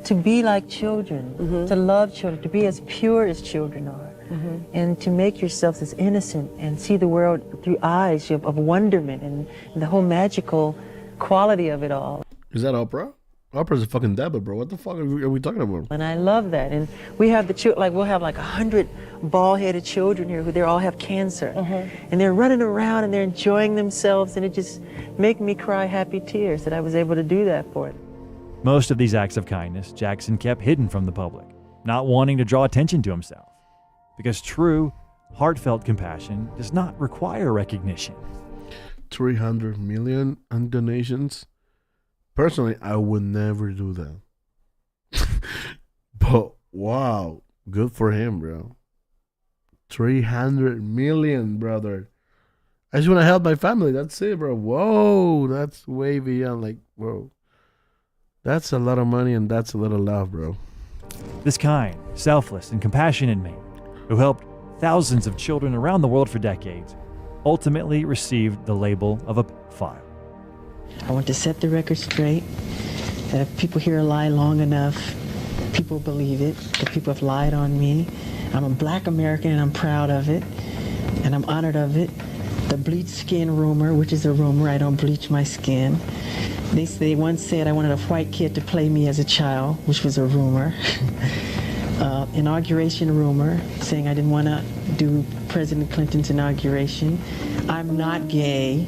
to be like children, to love children, to be as pure as children are, and to make yourselves as innocent and see the world through eyes of wonderment and the whole magical quality of it all. Is that Oprah? Oprah's a fucking devil, bro. What the fuck are we talking about? And I love that. And we have the children, like we'll have like 100 bald-headed children here who they all have cancer. And they're running around and they're enjoying themselves, and it just makes me cry happy tears that I was able to do that for them. Most of these acts of kindness Jackson kept hidden from the public, not wanting to draw attention to himself. Because true, heartfelt compassion does not require recognition. 300 million on donations? Personally, I would never do that. But wow, good for him, bro. 300 million, brother. I just want to help my family. That's it, bro. Whoa, that's way beyond, like, whoa. That's a lot of money and that's a lot of love, bro. This kind, selfless, and compassionate man, who helped thousands of children around the world for decades, ultimately received the label of a pedophile. I want to set the record straight, that if people hear a lie long enough, people believe it, that people have lied on me. I'm a black American and I'm proud of it, and I'm honored of it. The bleach skin rumor, which is a rumor, I don't bleach my skin. They once said I wanted a white kid to play me as a child, which was a rumor. Inauguration rumor, saying I didn't want to do President Clinton's inauguration. I'm not gay.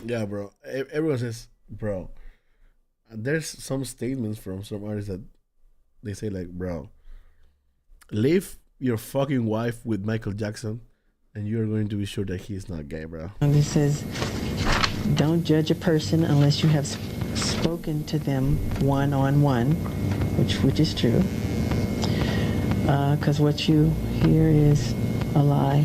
Yeah, bro. Everyone says, bro. There's some statements from some artists that they say, like, bro, leave your fucking wife with Michael Jackson and you're going to be sure that he's not gay, bro. And he says, don't judge a person unless you have spoken to them one-on-one, which is true. Because what you hear is a lie,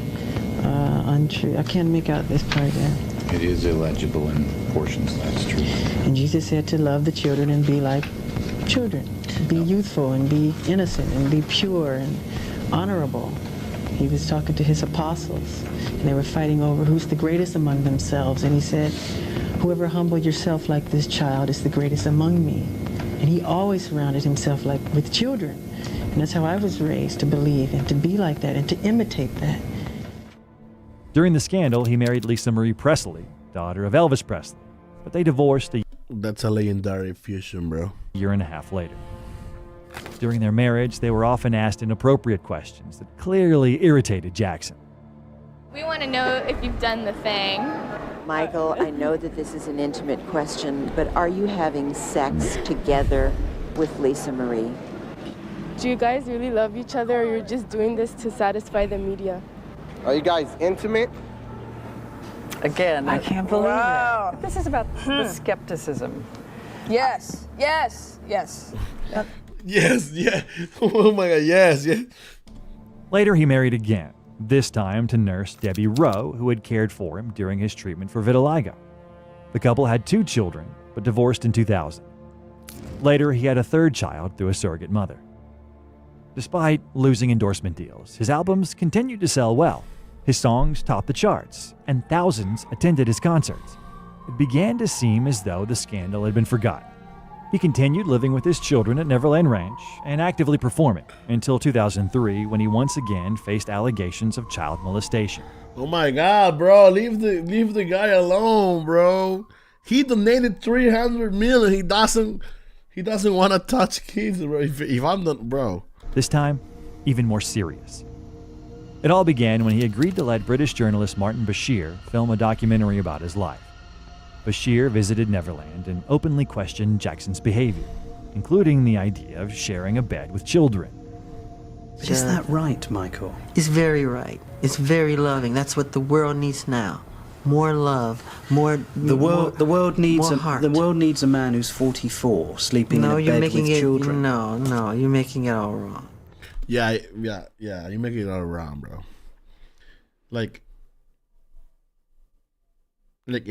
untrue. I can't make out this part there. It is illegible in portions, that's true. And Jesus said to love the children and be like children. Be youthful and be innocent and be pure and honorable. He was talking to his apostles, and they were fighting over who's the greatest among themselves. And he said, whoever humbled yourself like this child is the greatest among me. And he always surrounded himself with children. And that's how I was raised, to believe and to be like that and to imitate that. During the scandal, he married Lisa Marie Presley, daughter of Elvis Presley, but they divorced That's a legendary fusion, bro. a year and a half later. During their marriage, they were often asked inappropriate questions that clearly irritated Jackson. We want to know if you've done the thing. Michael, I know that this is an intimate question, but are you having sex together with Lisa Marie? Do you guys really love each other, or you're just doing this to satisfy the media? Are you guys intimate? Again, I can't believe it. This is about the skepticism. Yes, yes, yes. Yes, yeah. Oh my God, yes, yes. Later, he married again, this time to nurse Debbie Rowe, who had cared for him during his treatment for vitiligo. The couple had 2 children, but divorced in 2000. Later, he had a 3rd child through a surrogate mother. Despite losing endorsement deals, his albums continued to sell well. His songs topped the charts, and thousands attended his concerts. It began to seem as though the scandal had been forgotten. He continued living with his children at Neverland Ranch and actively performing until 2003 when he once again faced allegations of child molestation. Oh my God, bro! Leave the guy alone, bro. He donated $300 million. He doesn't want to touch kids, bro. If I'm not, bro. This time, even more serious. It all began when he agreed to let British journalist Martin Bashir film a documentary about his life. Bashir visited Neverland and openly questioned Jackson's behavior, including the idea of sharing a bed with children. Is that right, Michael? It's very right. It's very loving. That's what the world needs now. More love, more The world needs more heart. The world needs a man who's 44 sleeping No, in a you're bed making with it. children. No, you're making it all wrong. Yeah. You're making it all wrong, bro. Like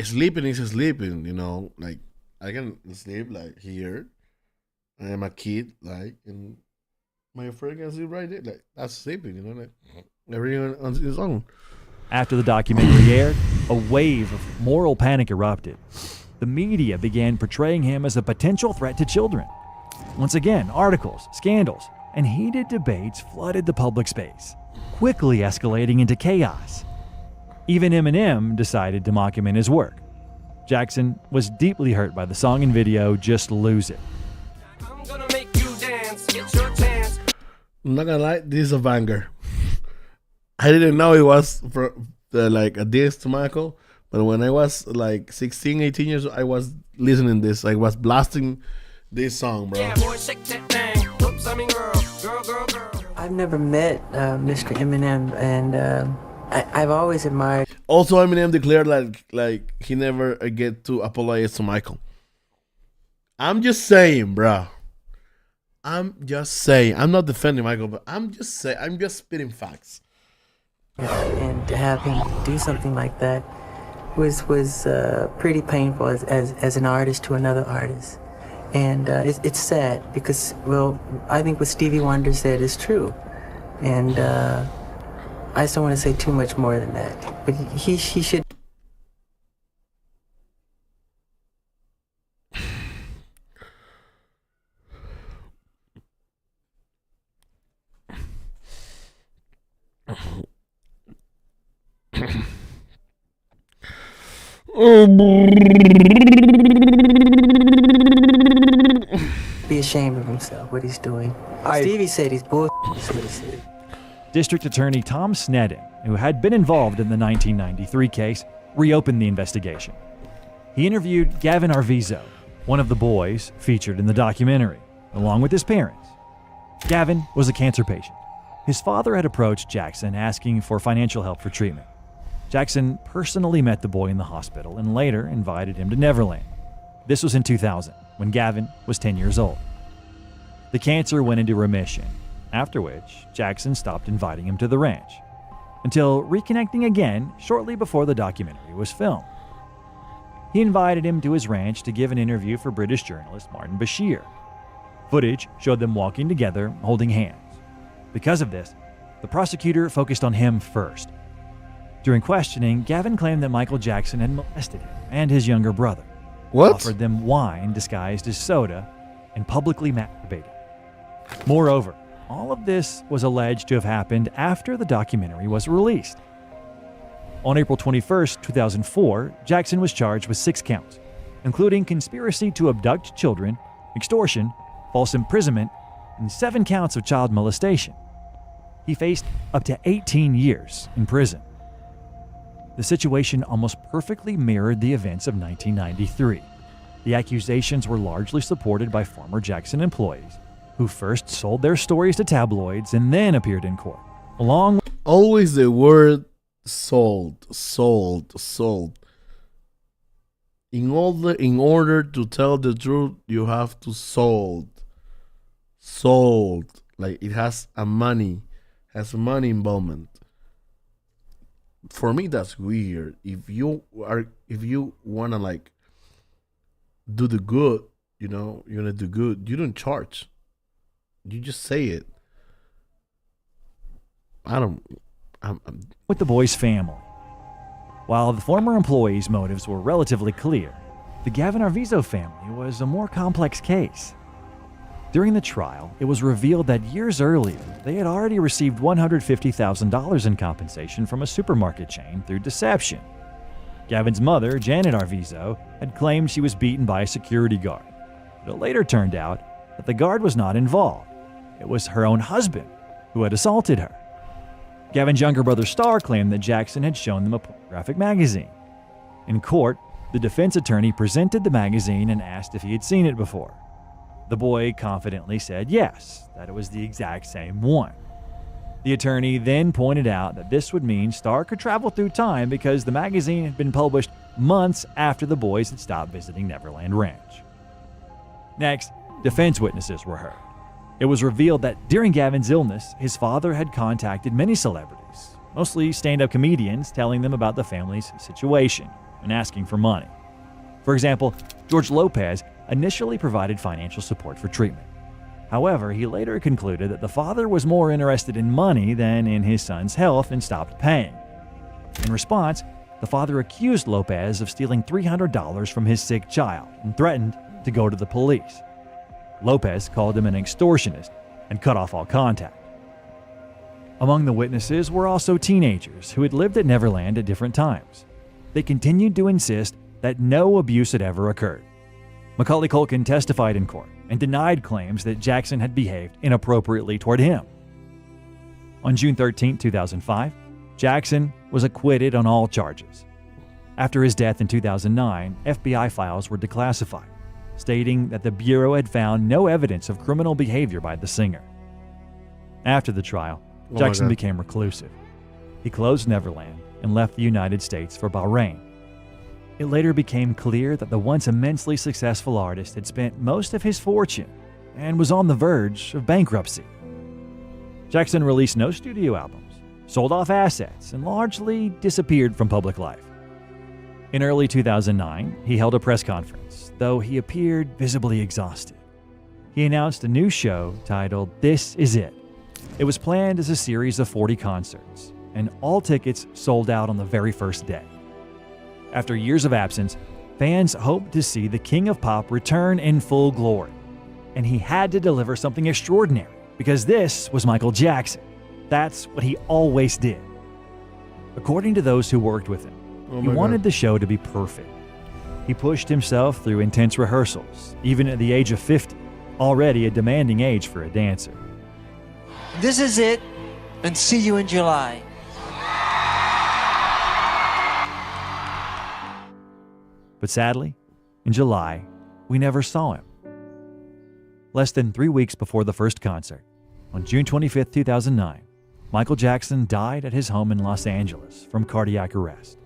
sleeping is sleeping, you know. Like I can sleep like here. I am a kid, like, and my friend can sleep right there. Like that's sleeping, you know. Like everyone on his own. After the documentary aired, a wave of moral panic erupted. The media began portraying him as a potential threat to children. Once again, articles, scandals, and heated debates flooded the public space, quickly escalating into chaos. Even Eminem decided to mock him in his work. Jackson was deeply hurt by the song and video Just Lose It. I'm not gonna lie, this is a banger. I didn't know it was for like a diss to Michael, but when I was like 16, 18 years old, I was listening to this. I was blasting this song, bro. I've never met Mr. Eminem, and I've always admired. Also, Eminem declared like he never get to apologize to Michael. I'm just saying, bro. I'm just saying. I'm not defending Michael, but I'm just saying. I'm just spitting facts. And to have him do something like that was pretty painful as an artist to another artist. And it's sad because, well, I think what Stevie Wonder said is true. And I just don't want to say too much more than that. But he should. Be ashamed of himself, what he's doing. Stevie said he's bull. That's what he said. District Attorney Tom Sneddon, who had been involved in the 1993 case, reopened the investigation. He interviewed Gavin Arvizo, one of the boys featured in the documentary, along with his parents. Gavin was a cancer patient. His father had approached Jackson asking for financial help for treatment. Jackson personally met the boy in the hospital and later invited him to Neverland. This was in 2000, when Gavin was 10 years old. The cancer went into remission, after which Jackson stopped inviting him to the ranch, until reconnecting again shortly before the documentary was filmed. He invited him to his ranch to give an interview for British journalist Martin Bashir. Footage showed them walking together, holding hands. Because of this, the prosecutor focused on him first. During questioning, Gavin claimed that Michael Jackson had molested him and his younger brother. Offered them wine disguised as soda and publicly masturbated. Moreover, all of this was alleged to have happened after the documentary was released. On April 21st, 2004, Jackson was charged with 6 counts, including conspiracy to abduct children, extortion, false imprisonment, and 7 counts of child molestation. He faced up to 18 years in prison. The situation almost perfectly mirrored the events of 1993. The accusations were largely supported by former Jackson employees, who first sold their stories to tabloids and then appeared in court, along with always the word sold. In order to tell the truth, you have to sold. Like it has money involvement. For me, that's weird. If you wanna like do the good, you know, you're gonna do good. You don't charge. You just say it. with the boy's family. While the former employee's motives were relatively clear, the Gavin Arvizo family was a more complex case. During the trial, it was revealed that years earlier, they had already received $150,000 in compensation from a supermarket chain through deception. Gavin's mother, Janet Arvizo, had claimed she was beaten by a security guard, but it later turned out that the guard was not involved. It was her own husband who had assaulted her. Gavin's younger brother Starr claimed that Jackson had shown them a pornographic magazine. In court, the defense attorney presented the magazine and asked if he had seen it before. The boy confidently said yes, that it was the exact same one. The attorney then pointed out that this would mean Starr could travel through time because the magazine had been published months after the boys had stopped visiting Neverland Ranch. Next, defense witnesses were heard. It was revealed that during Gavin's illness, his father had contacted many celebrities, mostly stand-up comedians, telling them about the family's situation and asking for money. For example, George Lopez initially provided financial support for treatment. However, he later concluded that the father was more interested in money than in his son's health and stopped paying. In response, the father accused Lopez of stealing $300 from his sick child and threatened to go to the police. Lopez called him an extortionist and cut off all contact. Among the witnesses were also teenagers who had lived at Neverland at different times. They continued to insist that no abuse had ever occurred. Macaulay Culkin testified in court and denied claims that Jackson had behaved inappropriately toward him. On June 13, 2005, Jackson was acquitted on all charges. After his death in 2009, FBI files were declassified, stating that the Bureau had found no evidence of criminal behavior by the singer. After the trial, Jackson became reclusive. He closed Neverland and left the United States for Bahrain. It later became clear that the once immensely successful artist had spent most of his fortune and was on the verge of bankruptcy. Jackson released no studio albums, sold off assets, and largely disappeared from public life. In early 2009, he held a press conference, though he appeared visibly exhausted. He announced a new show titled This Is It. It was planned as a series of 40 concerts, and all tickets sold out on the very first day. After years of absence, fans hoped to see the King of Pop return in full glory. And he had to deliver something extraordinary, because this was Michael Jackson. That's what he always did. According to those who worked with him, he wanted the show to be perfect. He pushed himself through intense rehearsals, even at the age of 50, already a demanding age for a dancer. This is it, and see you in July. But sadly, in July, we never saw him. Less than 3 weeks before the first concert, on June 25, 2009, Michael Jackson died at his home in Los Angeles from cardiac arrest.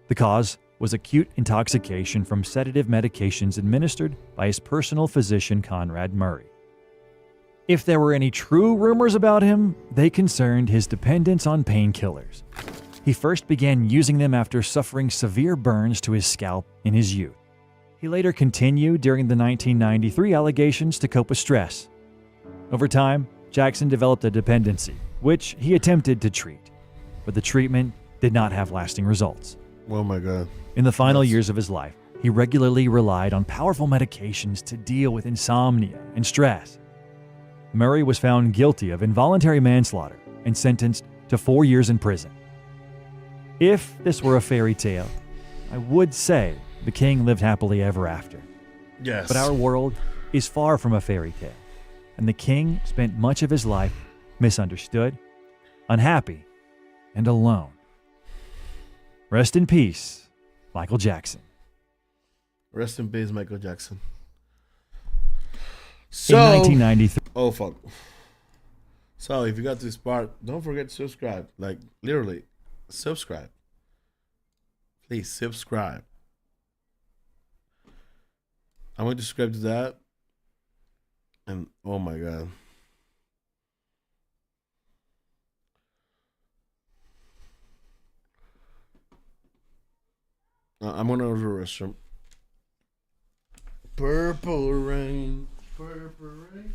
The cause was acute intoxication from sedative medications administered by his personal physician, Conrad Murray. If there were any true rumors about him, they concerned his dependence on painkillers. He first began using them after suffering severe burns to his scalp in his youth. He later continued during the 1993 allegations to cope with stress. Over time, Jackson developed a dependency, which he attempted to treat, but the treatment did not have lasting results. Oh my God. In the final years of his life, he regularly relied on powerful medications to deal with insomnia and stress. Murray was found guilty of involuntary manslaughter and sentenced to 4 years in prison. If this were a fairy tale, I would say the king lived happily ever after. Yes. But our world is far from a fairy tale, and the king spent much of his life misunderstood, unhappy, and alone. Rest in peace, Michael Jackson. Rest in peace, Michael Jackson. In 1993. Oh, fuck. So, if you got to this part, don't forget to subscribe. Like, literally, subscribe. Please, subscribe. I'm going to subscribe to that. And, oh my God. I'm going to go to the restroom. Purple rain. Purple rain.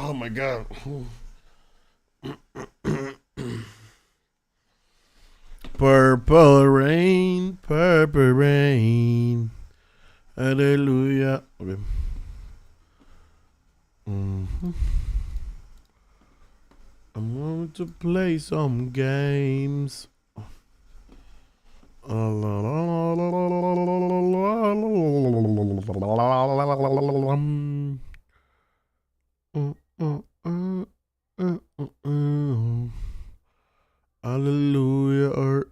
Oh my god. Purple rain, purple rain. Hallelujah. Okay. I'm going to play some games. Hallelujah,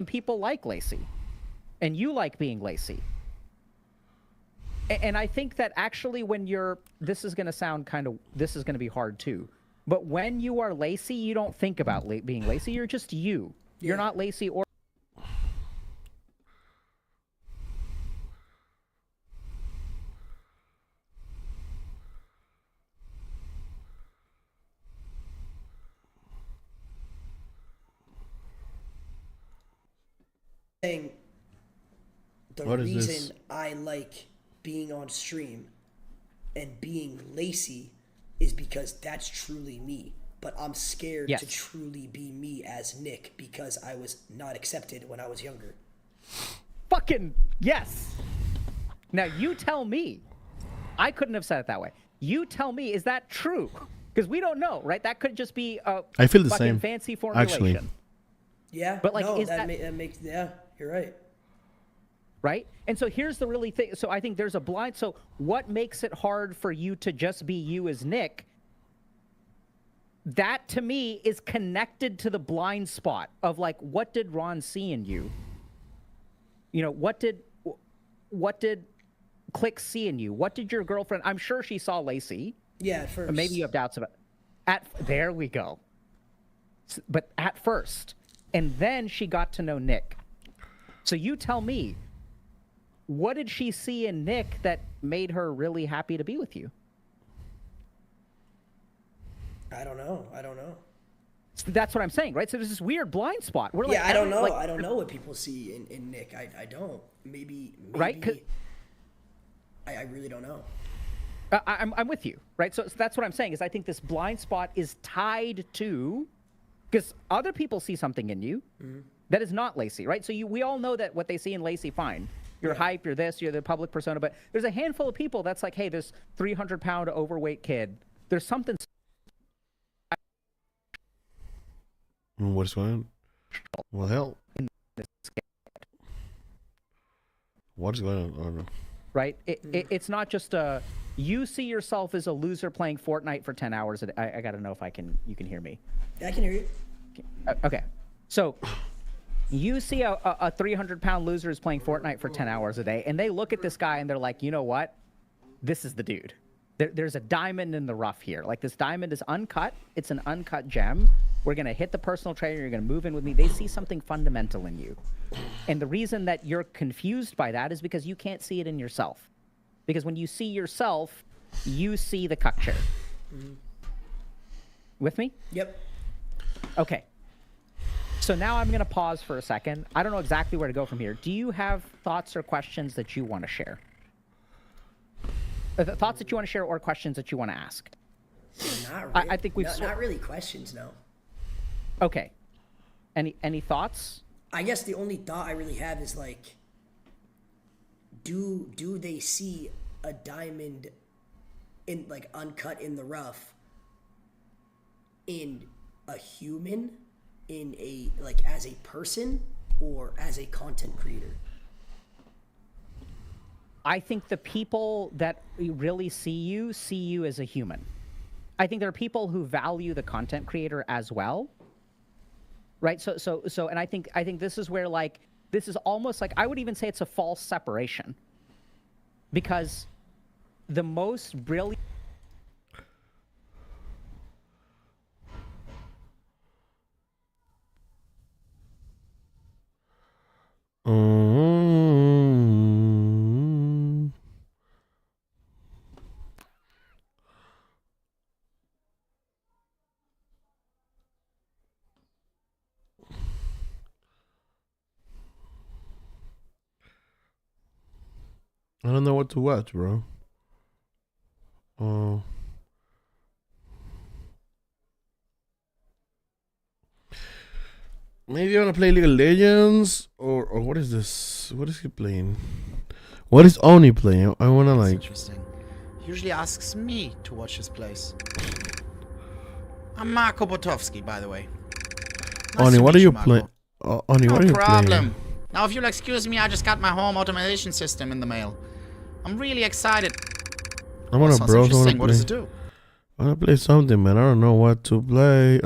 People like Lacey, and you like being Lacey. And I think that actually when you're, this is going to be hard too, but when you are Lacey, you don't think about being Lacey. You're just you. You're not Lacey or. Saying the What is reason this? I like being on stream and being Lacey is because that's truly me. But I'm scared to truly be me as Nick because I was not accepted when I was younger. Fucking yes. Now you tell me. I couldn't have said it that way. You tell me, is that true? Because we don't know, right? That could just be a I feel the fucking same, fancy formulation. actually. Yeah, But like, no, is that makes you're right. Right? And so here's the really thing. So I think there's a blind. So what makes it hard for you to just be you as Nick? That to me is connected to the blind spot of like, what did Ron see in you? You know, what did Click see in you? What did your girlfriend? I'm sure she saw Lacey. Yeah, at first. Maybe you have doubts about. There we go. But at first, and then she got to know Nick. So you tell me, what did she see in Nick that made her really happy to be with you? I don't know. So that's what I'm saying, right? So there's this weird blind spot. We're like, I don't know. Like, I don't know what people see in Nick. I don't. Maybe. Right? I really don't know. I'm with you, right? So that's what I'm saying is I think this blind spot is tied to, because other people see something in you that is not Lacey, right? So we all know that what they see in Lacey, fine. You're hype, you're this, you're the public persona, but there's a handful of people that's like, hey, this 300-pound overweight kid, there's something. What's going on? Well, hell. What's going on? I don't know. Right? It's not just you see yourself as a loser playing Fortnite for 10 hours a day. I got to know if you can hear me. I can hear you. Okay. So you see a 300-pound loser is playing Fortnite for 10 hours a day, and they look at this guy and they're like, you know what? This is the dude. There's a diamond in the rough here. Like, this diamond is uncut. It's an uncut gem. We're going to hit the personal trainer. You're going to move in with me. They see something fundamental in you. And the reason that you're confused by that is because you can't see it in yourself. Because when you see yourself, you see the cuck chair. With me? Yep. Okay. So now I'm going to pause for a second. I don't know exactly where to go from here. Do you have thoughts or questions that you want to share? Thoughts that you want to share or questions that you want to ask? Not really. I think we've not really questions, no. Okay. Any thoughts? I guess the only thought I really have is like, do they see a diamond in like uncut in the rough in a human, in a like as a person or as a content creator? I think the people that really see you as a human. I think there are people who value the content creator as well. Right? So and I think this is where like this is almost like I would even say it's a false separation. Because the most brilliant I don't know what to watch, bro. Maybe I wanna play League of Legends or what is this? What is he playing? What is Oni playing? I wanna like. Interesting. Usually asks me to watch his plays. I'm Marco Botowski, by the way. Nice Oni, to what meet are you Marco. playing? Oni, what are No you problem. playing? Now, if you'll excuse me, I just got my home automation system in the mail. I'm really excited. I wanna Sounds browse. interesting. What does it do? I wanna play something, man. I don't know what to play.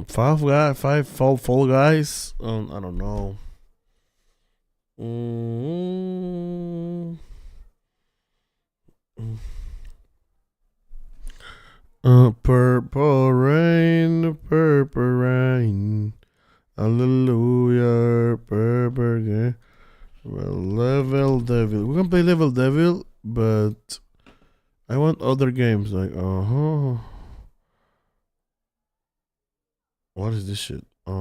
Fall Guys. I don't know. Purple rain, hallelujah, purple rain. Well, Level Devil. We can play Level Devil, but I want other games like What is this shit? I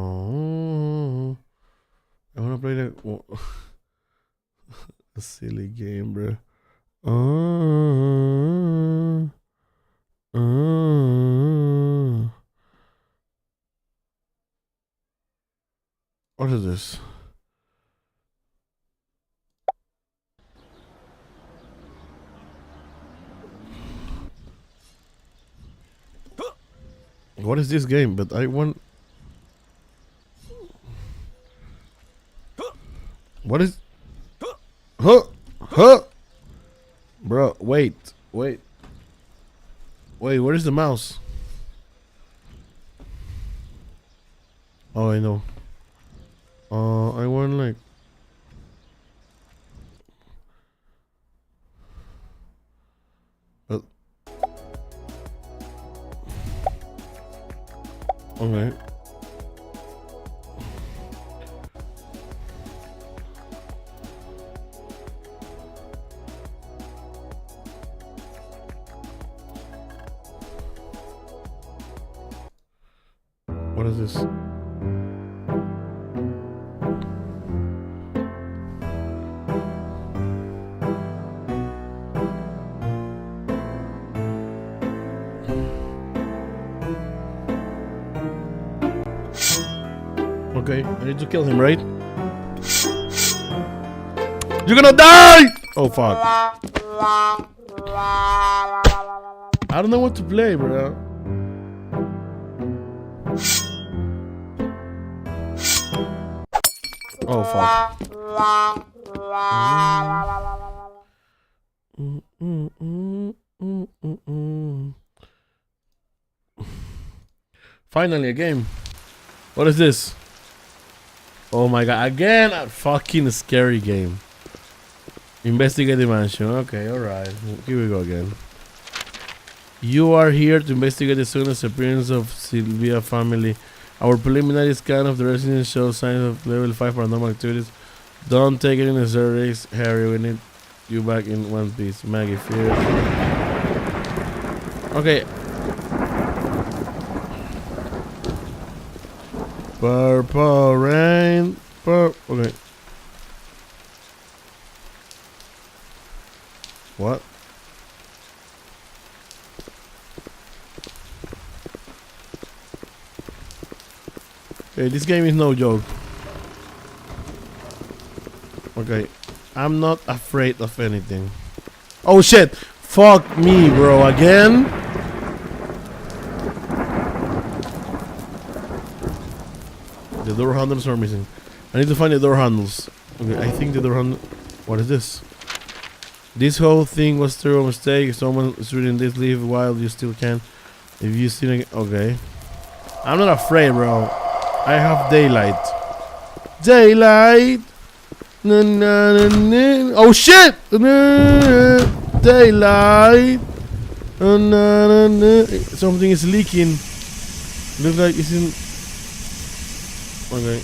wanna play that a silly game, bro. What is this? What is this game? But I want. What is? Bro, wait. Where is the mouse? Oh, I know. I want like. Okay. What is this? Okay, I need to kill him, right? You're gonna die! Oh fuck. I don't know what to play, bro. Oh fuck. Finally a game. What is this? Oh my god, again a fucking scary game. Investigate the mansion. Okay, alright. Here we go again. You are here to investigate the sudden disappearance of Sylvia family. Our preliminary scan of the residence shows signs of level 5 paranormal activities. Don't take any necessary risks, Harry. We need you back in one piece. Maggie, fear. Okay. Purple rain. Okay. What? Okay, this game is no joke. Okay. I'm not afraid of anything. Oh shit! Fuck me, bro. Again? The door handles are missing. I need to find the door handles. Okay, I think the door handle. What is this? This whole thing was through a mistake. If someone is reading this, leave while you still can. If you still. Okay. I'm not afraid, bro. I have daylight. Daylight! Na, na, na, na. Oh shit! Na, daylight! Na, na, na. Something is leaking. Looks like it's in. Okay.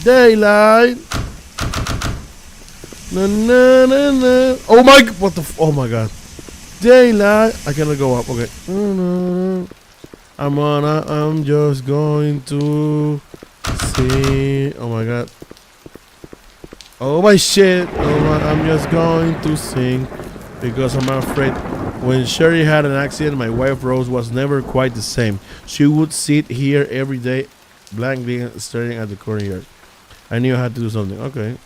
Daylight! Na, na, na, na. Oh my! What the? Oh my god! Daylight! I cannot go up. Okay. I'm just going to See, oh my god. Oh my shit. Oh my, I'm just going to sing because I'm afraid. When Sherry had an accident, my wife Rose was never quite the same. She would sit here every day, blankly staring at the courtyard. I knew I had to do something. Okay.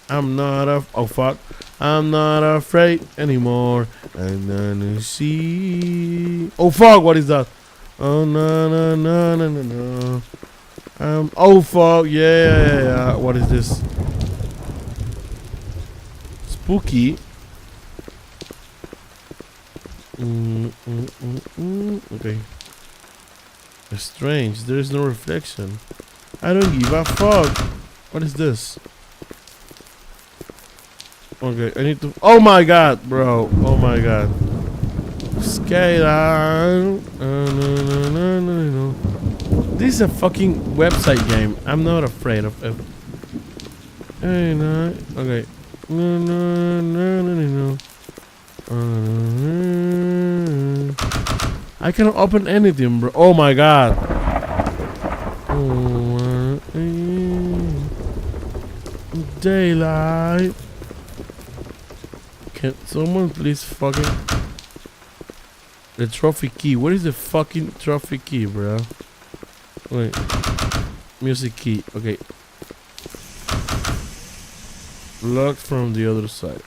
I'm not oh fuck. I'm not afraid anymore. And then see. Oh fuck, what is that? Oh no no no no no no. Oh fuck, yeah. What is this? Spooky. Okay. Strange. There is no reflection. I don't give a fuck. What is this? Okay, I need to. Oh my god, bro. Oh my god. Skyline. No. This is a fucking website game. I'm not afraid of it. Hey, no. Okay. No. I cannot open anything, bro. Oh my god. Daylight. Can someone please fucking... The trophy key. What is the fucking trophy key, bro? Wait. Music key. Okay. Locked from the other side.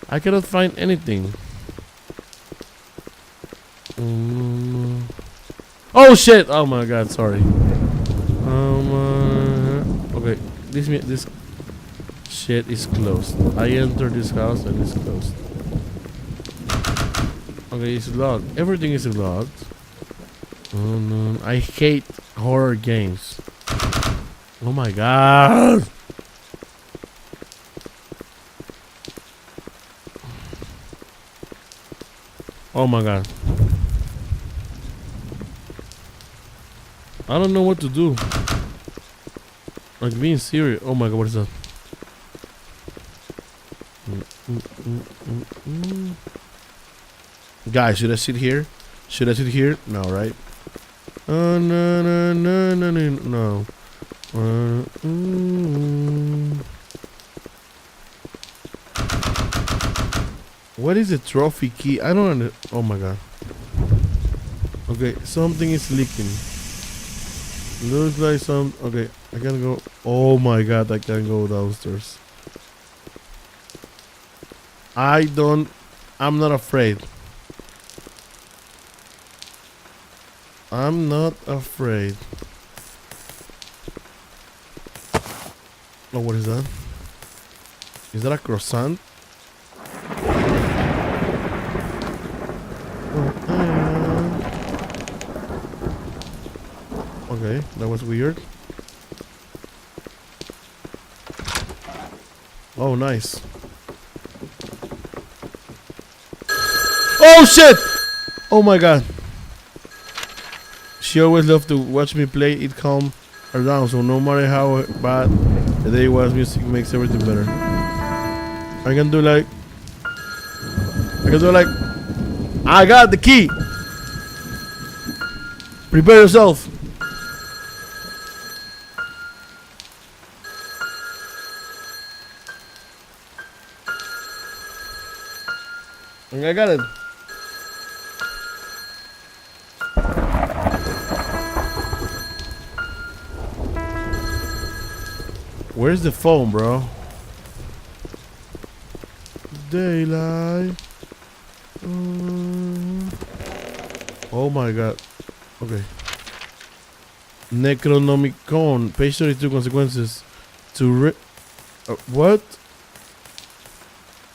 I cannot find anything. Oh shit! Oh my god, sorry. Okay. This shit is closed. I entered this house and it's closed. Okay, it's locked. Everything is locked. Oh no. I hate horror games. Oh my god! Oh my god. I don't know what to do. Like being serious. Oh my god, what is that? Guys, should I sit here? Should I sit here? No, right? Oh no. What is the trophy key? I don't know. Oh my god. Okay, something is leaking. Looks like some. Okay, I can go. Oh my god, I can go downstairs. I'm not afraid. I'm not afraid. Oh, what is that? Is that a croissant? Okay, that was weird. Oh, nice. Oh shit! Oh my god. She always loved to watch me play. It calmed her down, so no matter how bad the day was, music makes everything better. I can do like I got the key. Prepare yourself. I got it. Where's the phone, bro? Daylight. Oh my god. Okay. Necronomicon. Page 32 consequences. What?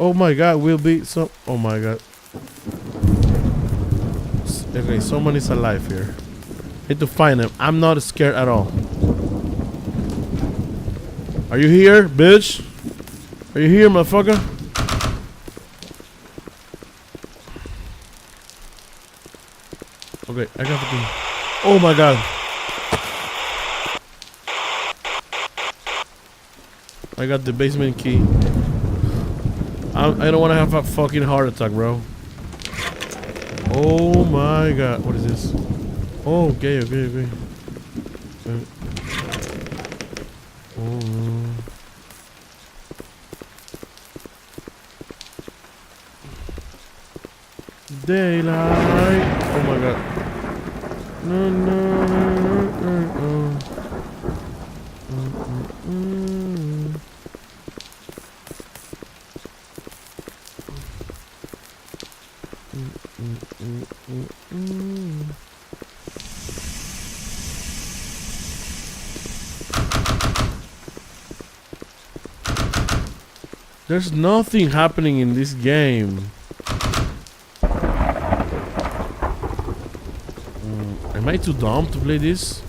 Oh my god, will be some. Oh my god. Okay, someone is alive here. Need to find him. I'm not scared at all. Are you here, bitch? Are you here, motherfucker? Okay, I got the key. Oh my god. I got the basement key. I don't want to have a fucking heart attack, bro. Oh my god. What is this? Oh, okay. Daylight. Oh my god. No, no, no, no, There's nothing happening in this game. Am I too dumb to play this?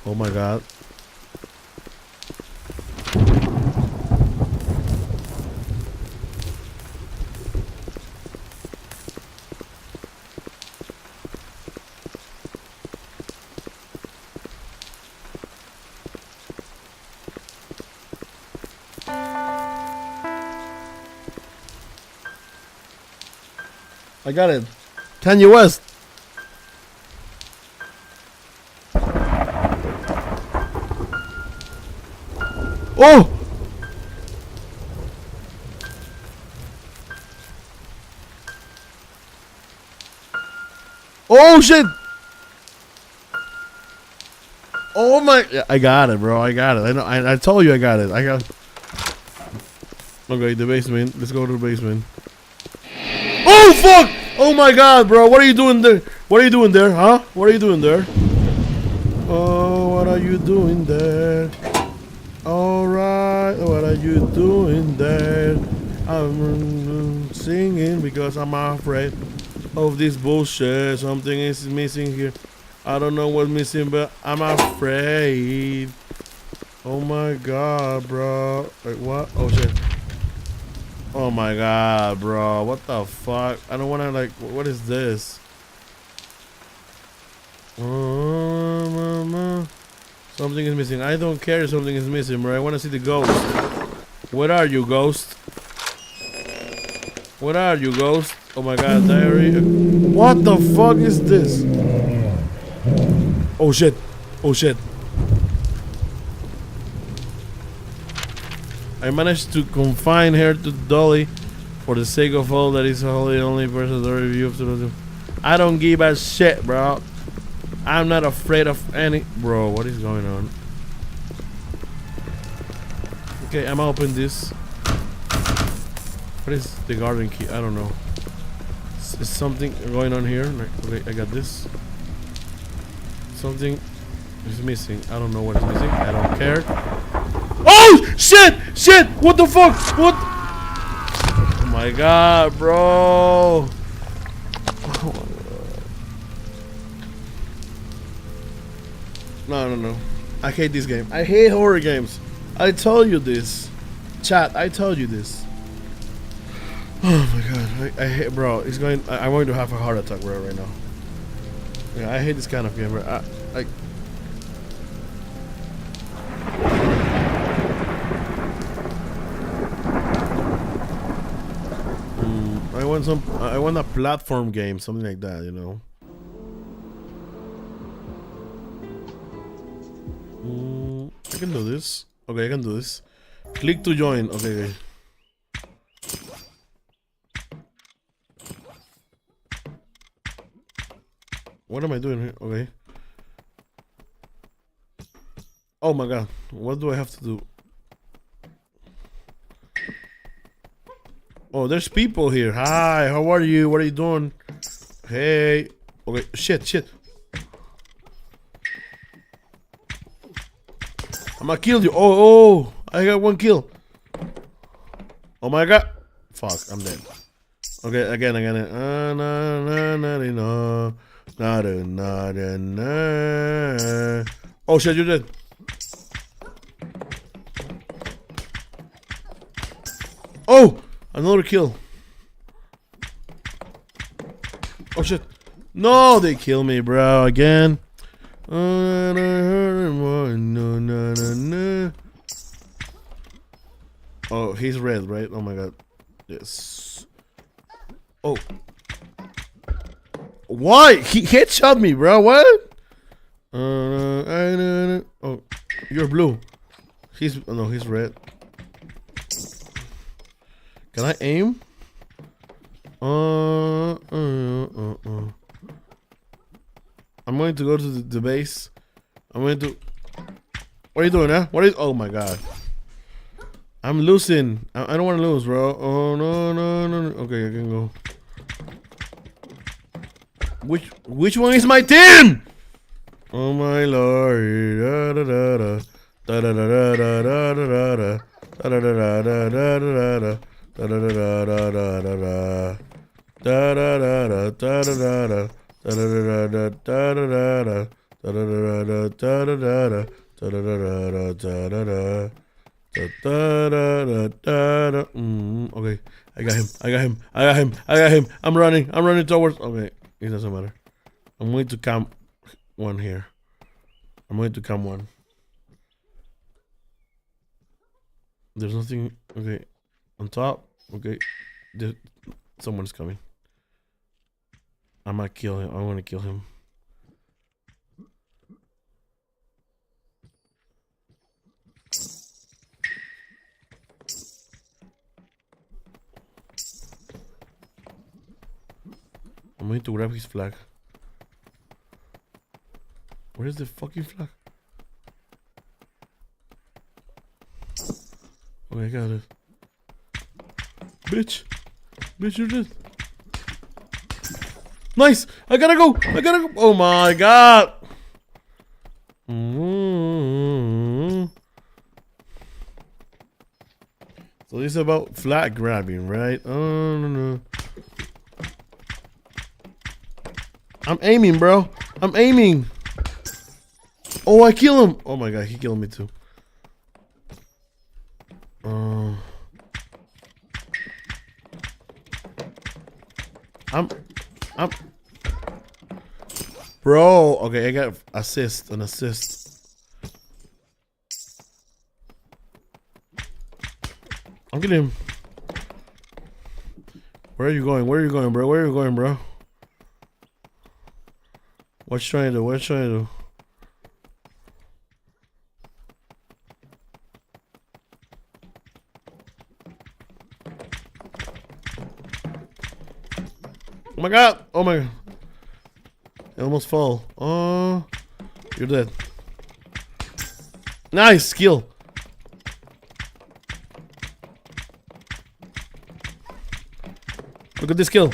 Oh my god. I got it. Kanye West. Oh! Oh shit! Oh my! Yeah, I got it, bro. I got it. I know. I told you I got it. I got. Okay, the basement. Let's go to the basement. Oh fuck! Oh my god, bro! What are you doing there? What are you doing there, huh? What are you doing there? Oh, what are you doing there? Alright, what are you doing there? I'm singing because I'm afraid of this bullshit. Something is missing here. I don't know what's missing, but I'm afraid. Oh my god, bro. Wait, what? Oh shit. Oh my god, bro. What the fuck? I don't wanna like, what is this? Something is missing. I don't care if something is missing, bro. I wanna see the ghost. Where are you, ghost? Where are you, ghost? Oh my god, diary. What the fuck is this? Oh shit. Oh shit. I managed to confine her to Dolly for the sake of all that is the only person to review of the. I don't give a shit, bro. I'm not afraid of any. Bro, what is going on? Okay, I'm gonna open this. What is the garden key? I don't know. Is something going on here? Okay, I got this. Something is missing. I don't know what is missing. I don't care. Oh shit! Shit! What the fuck? What? Oh my god, bro! Oh my god. No. I hate this game. I hate horror games. I told you this, chat. I told you this. Oh my god! I hate, bro. It's going. I'm going to have a heart attack, bro, right now. Yeah, I hate this kind of game, bro. Like. I want a platform game, something like that, you know. I can do this. Okay, I can do this. Click to join. Okay. What am I doing here? Okay. Oh my god. What do I have to do? Oh, there's people here. Hi, how are you? What are you doing? Hey. Okay, shit. I'm gonna kill you. Oh, I got one kill. Oh my god. Fuck, I'm dead. Okay, again. Oh shit, you're dead. Oh! Another kill. Oh shit. No, they kill me, bro, again. Oh, he's red, right? Oh my god. Yes. Oh. Why? He headshot me, bro. What? Oh, you're blue. He's no, he's red. Can I aim? I'm going to go to the base. I'm going to. What are you doing, huh? What is? Oh my god. I'm losing. I don't want to lose, bro. Oh no. Okay, I can go. Which one is my team? Oh my lord. Da da da da. Da da da da da da da da. Da da da da da da da. Da da da da da da da. Da da da da da da da da. Da da da da da da da da. Da da da da da da da da. Da da da da da da da. Da da da da da. Okay, I got him. I'm running towards. Okay, it doesn't matter. I'm going to camp one here. There's nothing. Okay, on top. Okay, someone's coming. I might kill him. I want to kill him. I'm going to grab his flag. Where is the fucking flag? Okay, I got it. Bitch, you're dead. Nice! I gotta go! Oh my god! So this is about flag grabbing, right? Oh no. I'm aiming, bro. Oh, I kill him! Oh my god, he killed me too. I'm bro, okay, I got an assist. I'm getting him. Where are you going, bro? What you trying to do? Oh my god! I almost fall. Oh, you're dead. Nice skill. Look at this kill.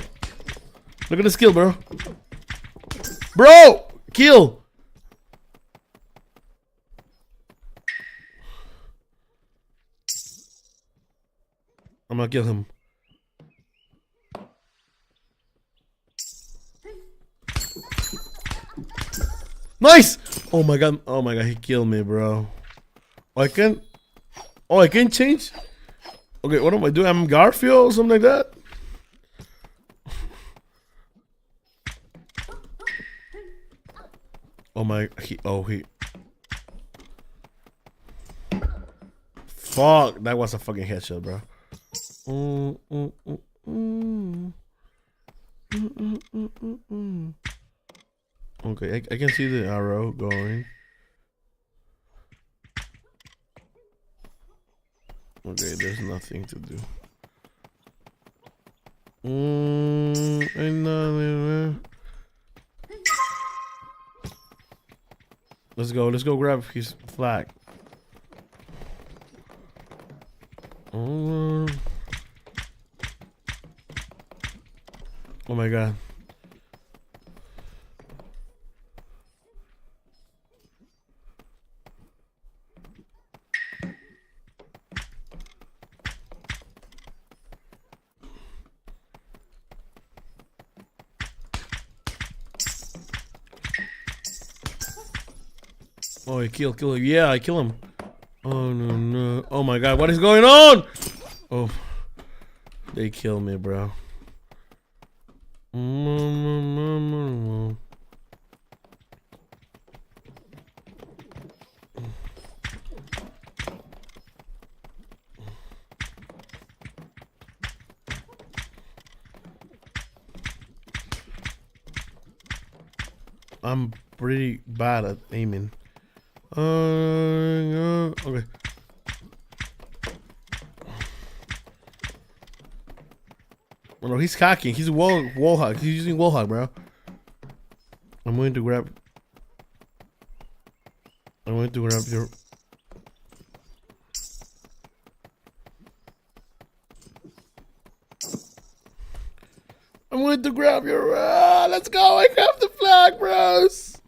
Bro. Kill. I'm gonna kill him. Nice! Oh my god, he killed me, bro. I can change? Okay, what am I doing? I'm Garfield or something like that? he fuck, that was a fucking headshot, bro. Okay, I can see the arrow going. Okay, there's nothing to do. Let's go grab his flag. Oh my god. Oh, he kill him. Yeah, I kill him. Oh no. Oh my god, what is going on? Oh, they kill me, bro. I'm pretty bad at aiming. Okay. Oh, no, he's hacking. He's wall hack. He's using wall hack, bro. I'm going to grab your. I'm going to grab your. Let's go! I have the flag, bros.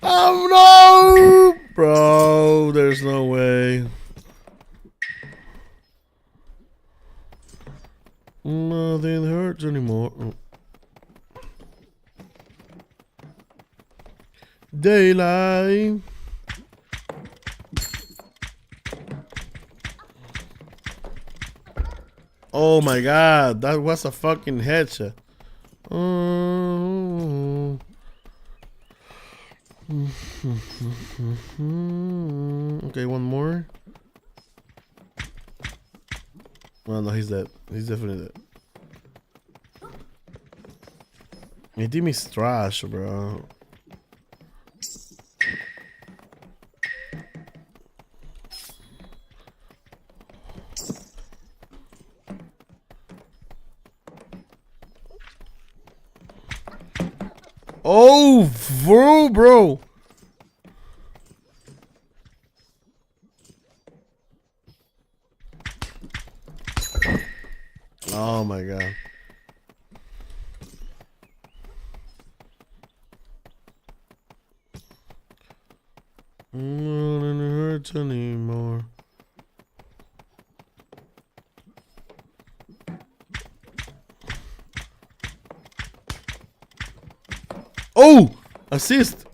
Oh no, bro! There's no way. Nothing hurts anymore. Oh. Daylight. Oh my god, that was a fucking headshot. Okay, one more. Well, no, he's dead. He's definitely dead. My team is trash, bro. Oh, bro. Oh my god. Nothing hurts anymore. Oh! Assist!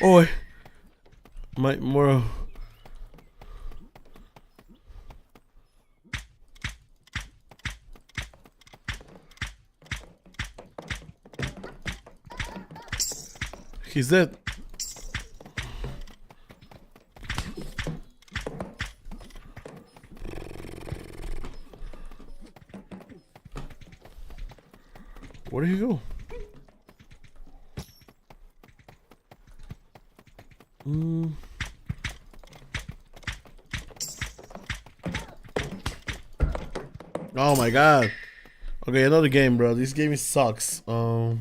Oh, my more. He's dead. Where did he go? Oh my god. Okay, another game, bro. This game sucks. Okay,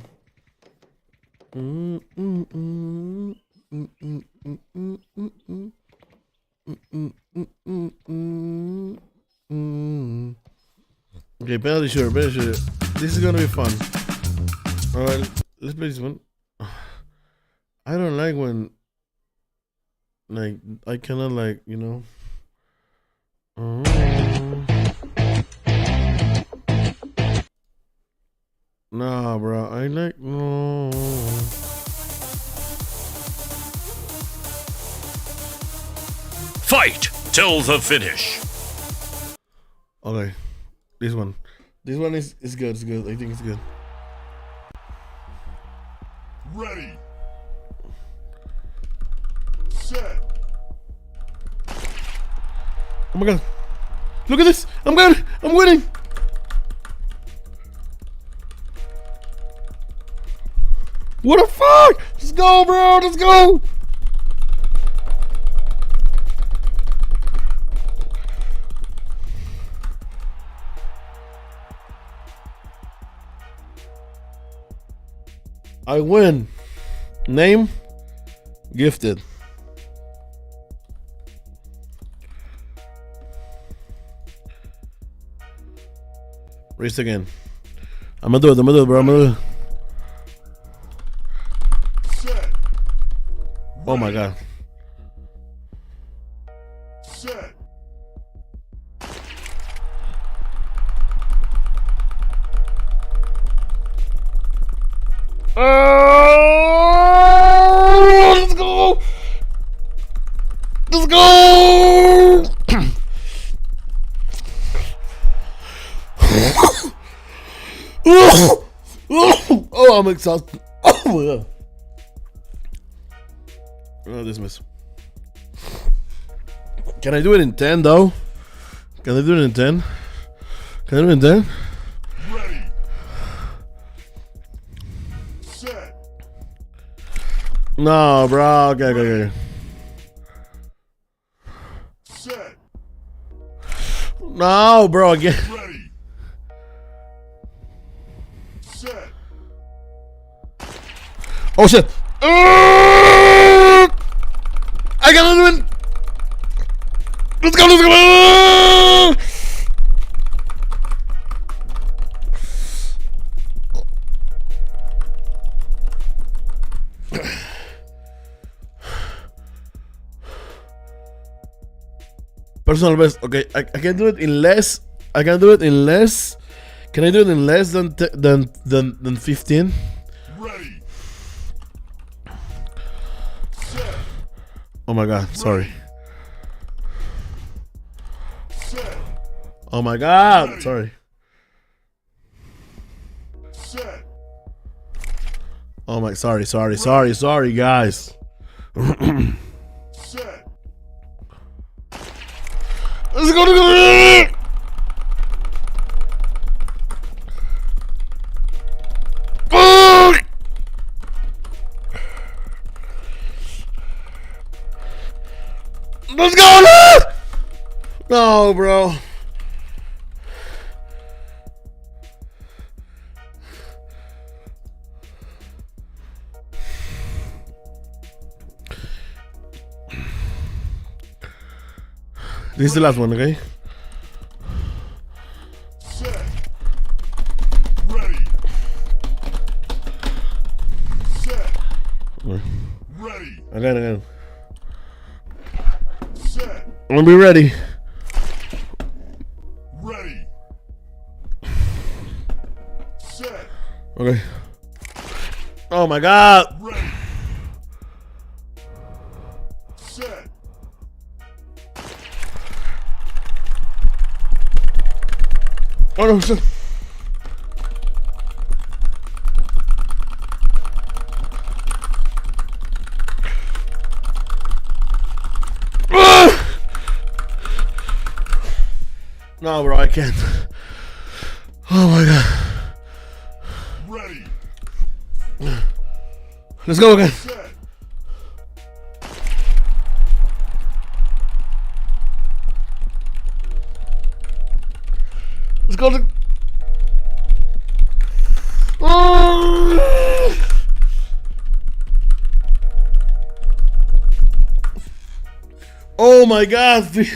penalty shooter, penalty shooter. This is gonna be fun. Alright, let's play this one. I don't like when, like, I cannot, like, you know. Nah, bro. I like no. Fight till the finish. Okay, this one is good. It's good. I think it's good. Ready. Set. Oh my god! Look at this! I'm good. I'm winning. What the fuck? Let's go, bro. Let's go. I win. Name? Gifted. Race again. I'm gonna do it, bro. I'm gonna do it. Oh my god. Set. Let's go. Let's go. Oh, I'm exhausted. Oh my god. Oh, dismiss. Can I do it in 10 though? Can I do it in 10? Can I do it in 10? Ready. Set. No, bro. Okay. Set. No, bro. Again. Ready. Set. Oh shit. I gotta do it. Let's go. Personal best. Okay, I can do it in less. I can do it in less. Can I do it in less than 15? Ready. Oh my god, sorry. Set. Oh my god, sorry. Set. Oh my, sorry, guys. Set. Let's go. Let's go. No, bro. This is the last one, okay? Set. Ready. Set. Ready. Again. Set. I'm gonna be ready. Ready. Set. Okay. Oh my god. Ready. Set. Oh no, shit. No, bro, I can't. Oh my god. Ready. Let's go again. Set. Let's go. Oh my god.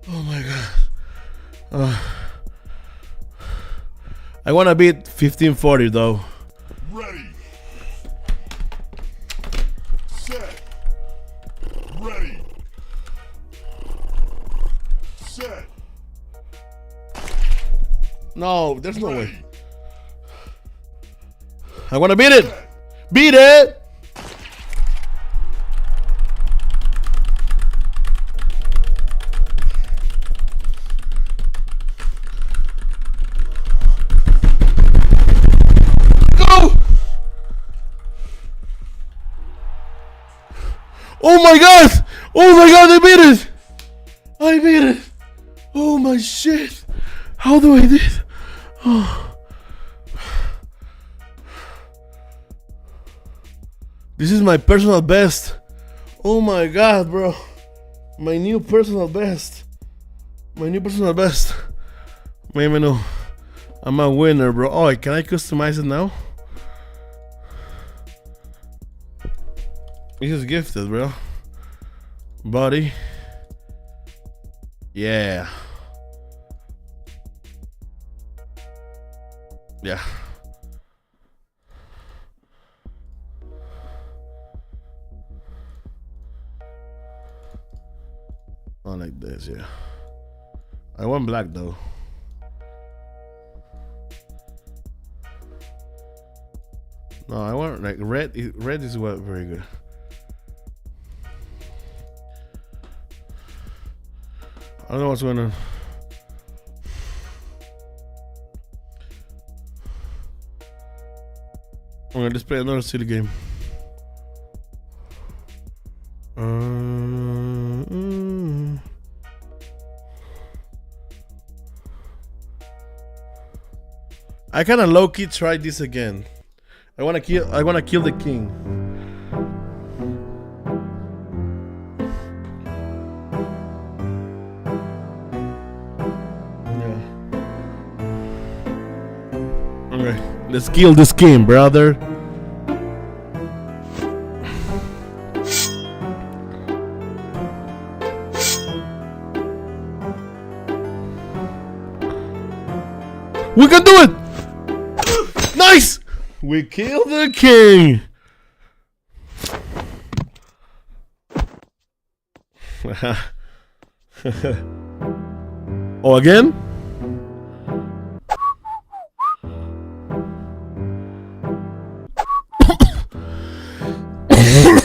Oh my god. I wanna beat 1540 though. Ready. Set. Ready. Set. No, there's no way. I wanna beat it. Beat it. Oh my god! Oh my god, I beat it! I beat it! Oh my shit! How do I do it? Oh. This is my personal best. Oh my god, bro. My new personal best. My new personal best. Maybe no. I'm a winner, bro. Oh, can I customize it now? This is gifted, bro. Body. Yeah. Yeah. I like this, yeah. I want black though. No, I want like red. Red is what very good. I don't know what's going on. Okay, let's play another silly game. I kind of low key tried this again. I wanna kill the king. Yeah. Okay, let's kill this king, brother. We can do it! Nice! We killed the king! Oh, again?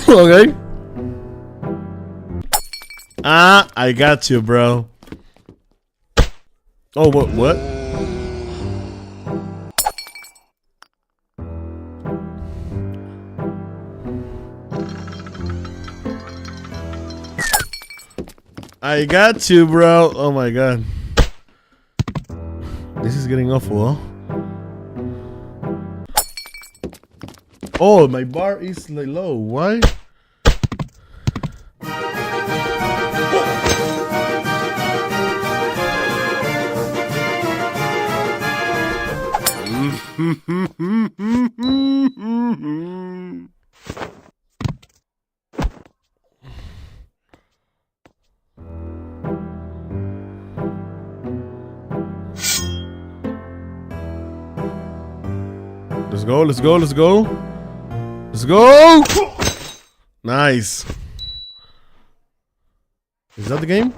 Okay. Ah, I got you, bro. Oh, what? I got you, bro. Oh my god. This is getting awful, huh? Oh, my bar is like low. Why? Let's go, let's go, let's go. Let's go! Nice. Is that the game?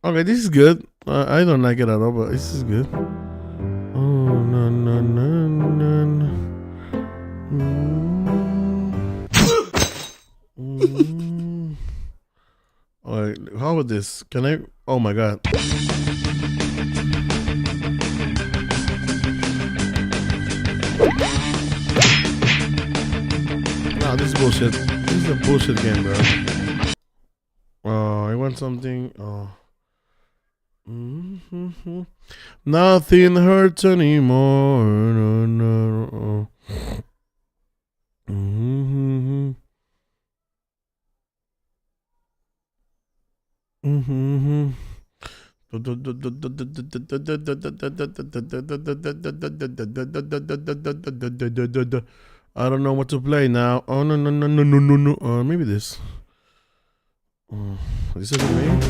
Okay, this is good. I don't like it at all, but this is good. Oh, no, no, no, no, no. Alright, how about this? Can I? Oh my god. Nah, this is bullshit. This is a bullshit game, bro. Oh, I want something. Oh. Nothing hurts anymore. No, no. I don't know what to play now. Oh no no no no no no no. Maybe this. This is the game.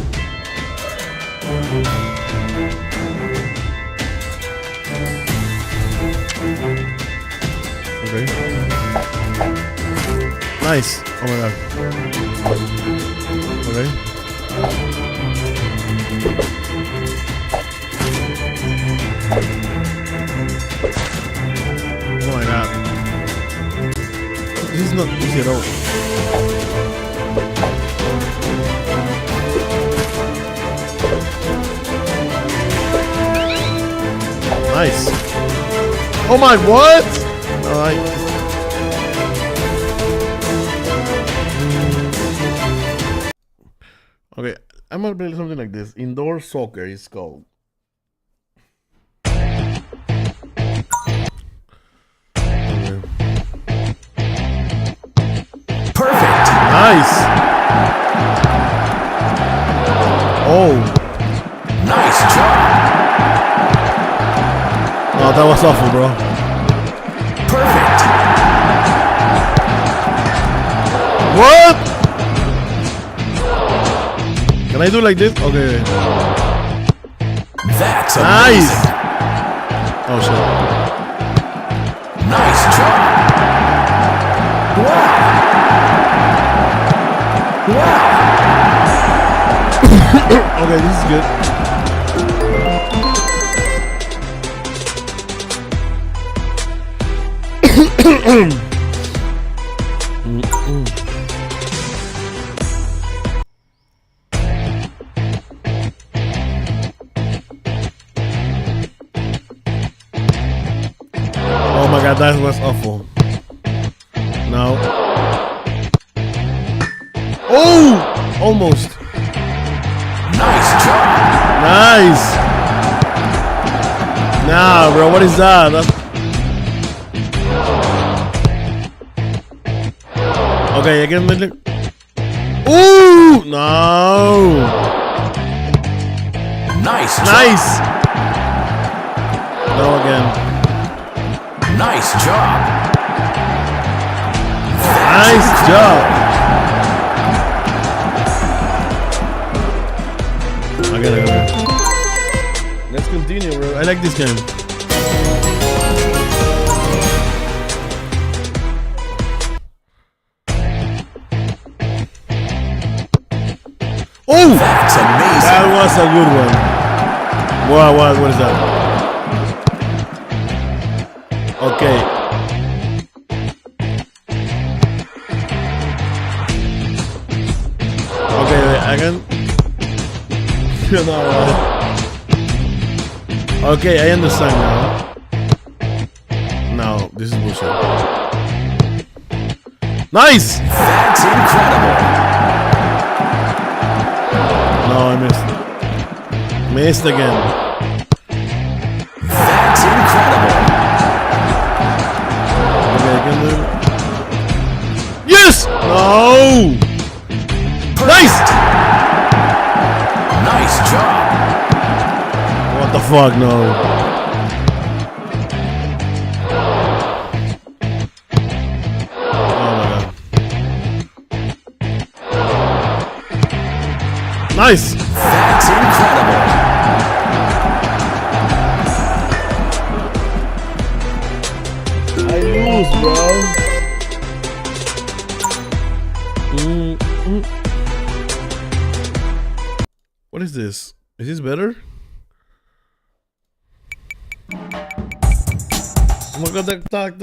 Okay. Nice. Oh my god. Okay. Oh my god. This is not easy at all. Nice. Oh my, what? Alright. Okay, I'm gonna play something like this. Indoor soccer is called. Perfect. Nice. Oh. Nice job. Oh, that was awful, bro. Perfect. What? Can I do like this? Okay. That's nice. Oh shit. Nice job. Wow. Wow. Okay, this is good. Oh my god, Yeah, that was awful. No. Oh! Almost. Nice job. Nice. Nah, bro, what is that? Okay, again, midlink. Ooh! No! Nice job. Nice! No, again. Nice job. Nice job. Okay. Let's continue, bro. I like this game. Oh! That's amazing. That was a good one. Wow, what is that? Okay. Okay, wait, I can. Okay, I understand now. No, this is bullshit. Nice! That's incredible. No, I missed. Missed again. That's incredible. Okay, I can do. Yes! No! Nice! Nice job. What the fuck, no. Nice! That's incredible. I lose, bro. What is this? Is this better? Oh my god, that.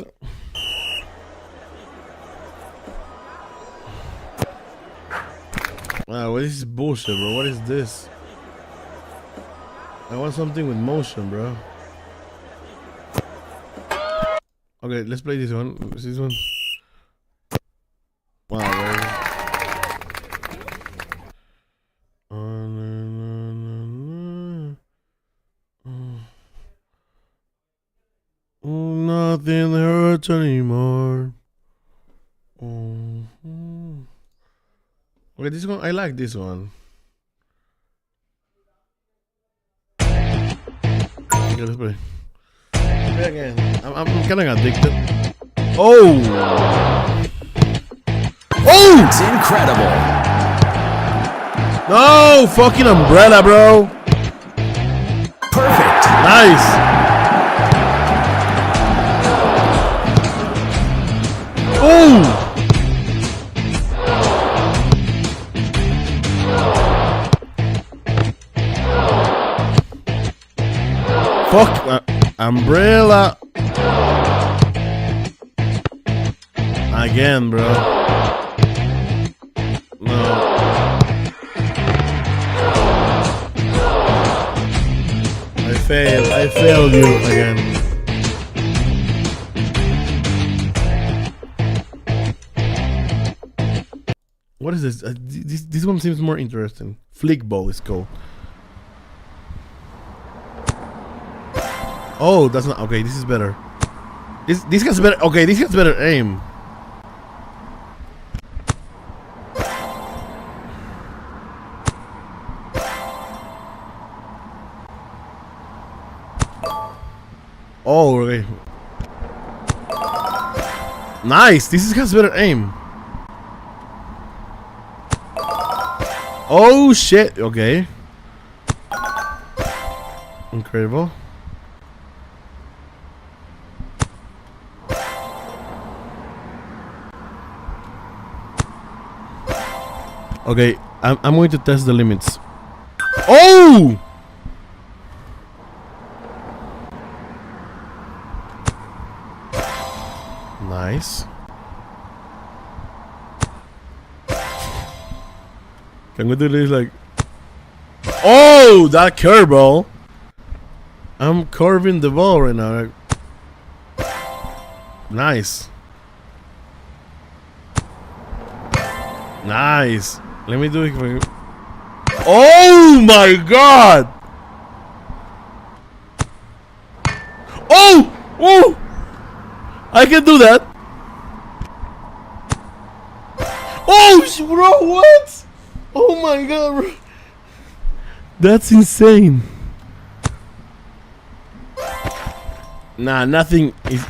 Wow, what is this bullshit, bro? What is this? I want something with motion, bro. Okay, let's play this one. This one. Wow, bro. Nothing hurts anymore. Okay, this one, I like this one. Okay, let's play. Play again. I'm kind of addicted. Oh! Oh! It's incredible. No! Fucking umbrella, bro! Perfect. Nice! Oh! Fuck umbrella again, bro. No. I failed you again. What is this? This one seems more interesting. Flick ball is called. Oh, that's not okay. This is better. This gets better. Okay, this gets better aim. Oh, okay. Nice. This has better aim. Oh shit. Okay. Incredible. Okay, I'm going to test the limits. Oh! Nice. Can we do this like... Oh! That curveball! I'm curving the ball right now. Nice. Nice. Let me do it for you. Oh my god! Oh! Oh! I can do that. Oh, bro, what? Oh my god, bro. That's insane. Nah, nothing is.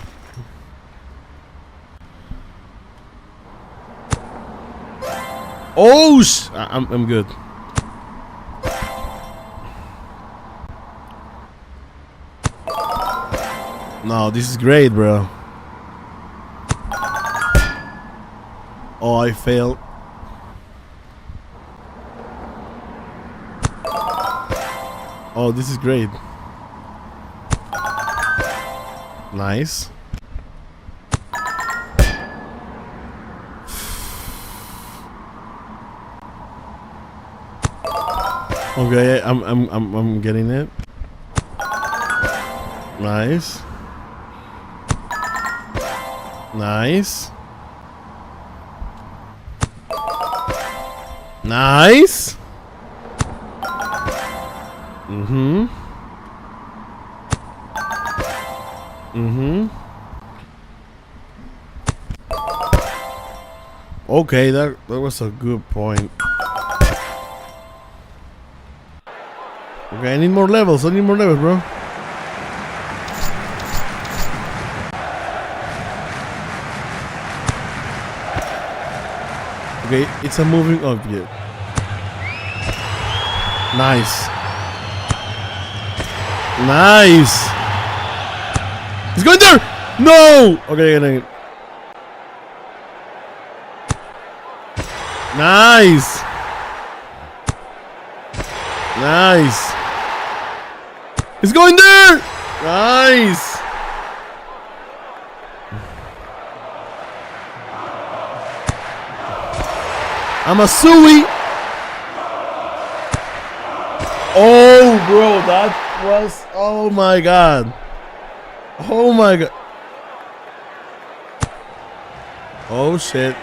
Oh, I'm good. No, this is great, bro. Oh, I failed. Oh, this is great. Nice. Okay, I'm getting it. Nice. Nice. Nice. Mm-hmm. Mm-hmm. Okay, that was a good point. Okay, I need more levels. I need more levels, bro. Okay, it's a moving object. Nice. Nice. He's going there. No. Okay. Nice. Nice. He's going there. Nice. I'm a Sui. Oh, bro, that was. Oh my god. Oh my god. Oh shit.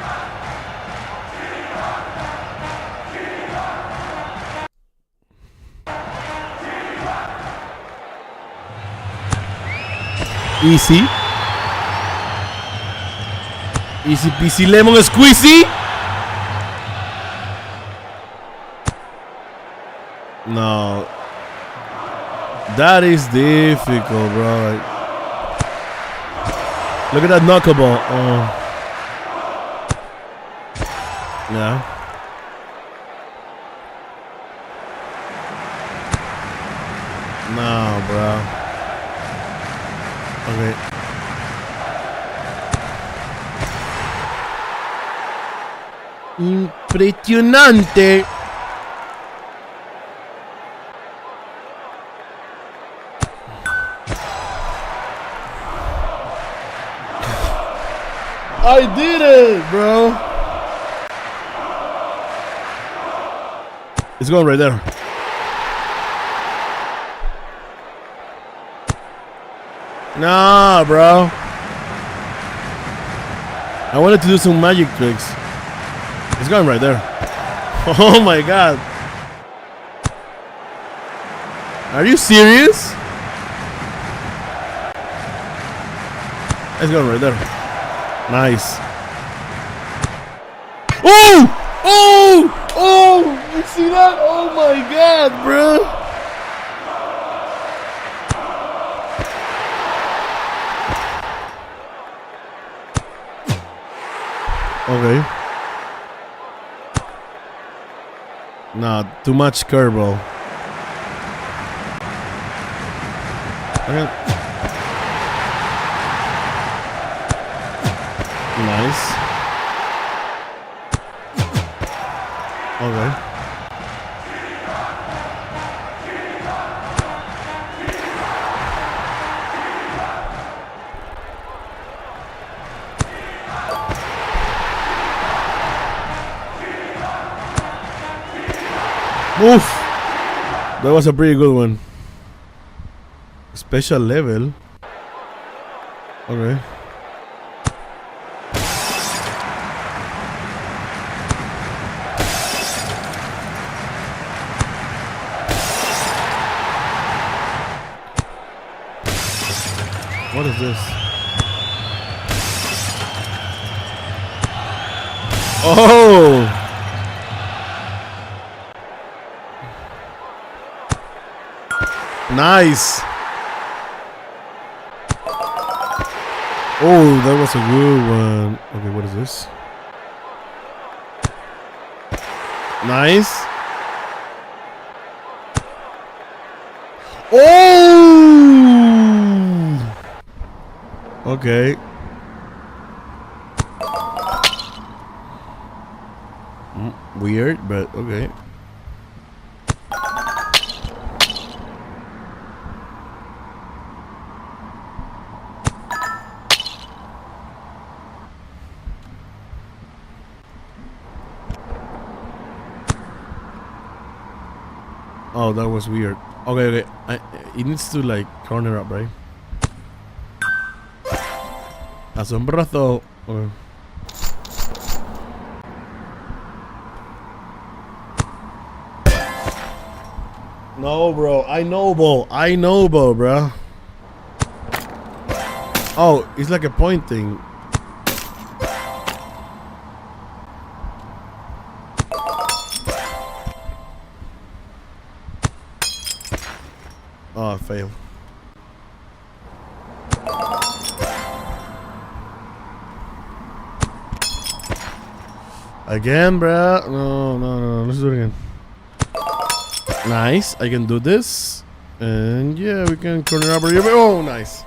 Easy. Easy peasy lemon squeezy. No. That is difficult, bro. Like, look at that knuckleball. Oh. Yeah. No, bro. Okay. Impresionante. I did it, bro. It's going right there. Nah, bro. I wanted to do some magic tricks. It's going right there. Oh my god. Are you serious? It's going right there. Nice. Oh! Oh! Oh! You see that? Oh my god, bro! Okay. Nah, too much curveball. Okay. Nice. Okay. Oof. That was a pretty good one. Special level. Okay. What is this? Oh! Nice! Oh, that was a good one. Okay, what is this? Nice. Oh! Okay. Weird, but okay. Oh, that was weird. Okay. It needs to like corner up, right? Asombrazo. Okay. No, bro. I know, bro. Oh, it's like a point thing. Oh, I failed. Again, bruh. No. Let's do it again. Nice. I can do this. And yeah, we can corner up here. Oh, nice.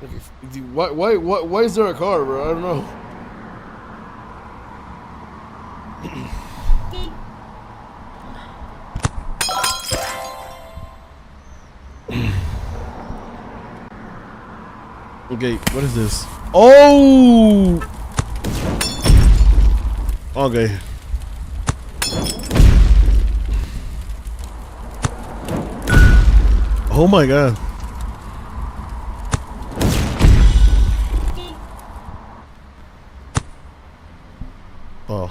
Okay. Why is there a car, bro? I don't know. Okay, what is this? Oh! Okay. Oh my god. Oh.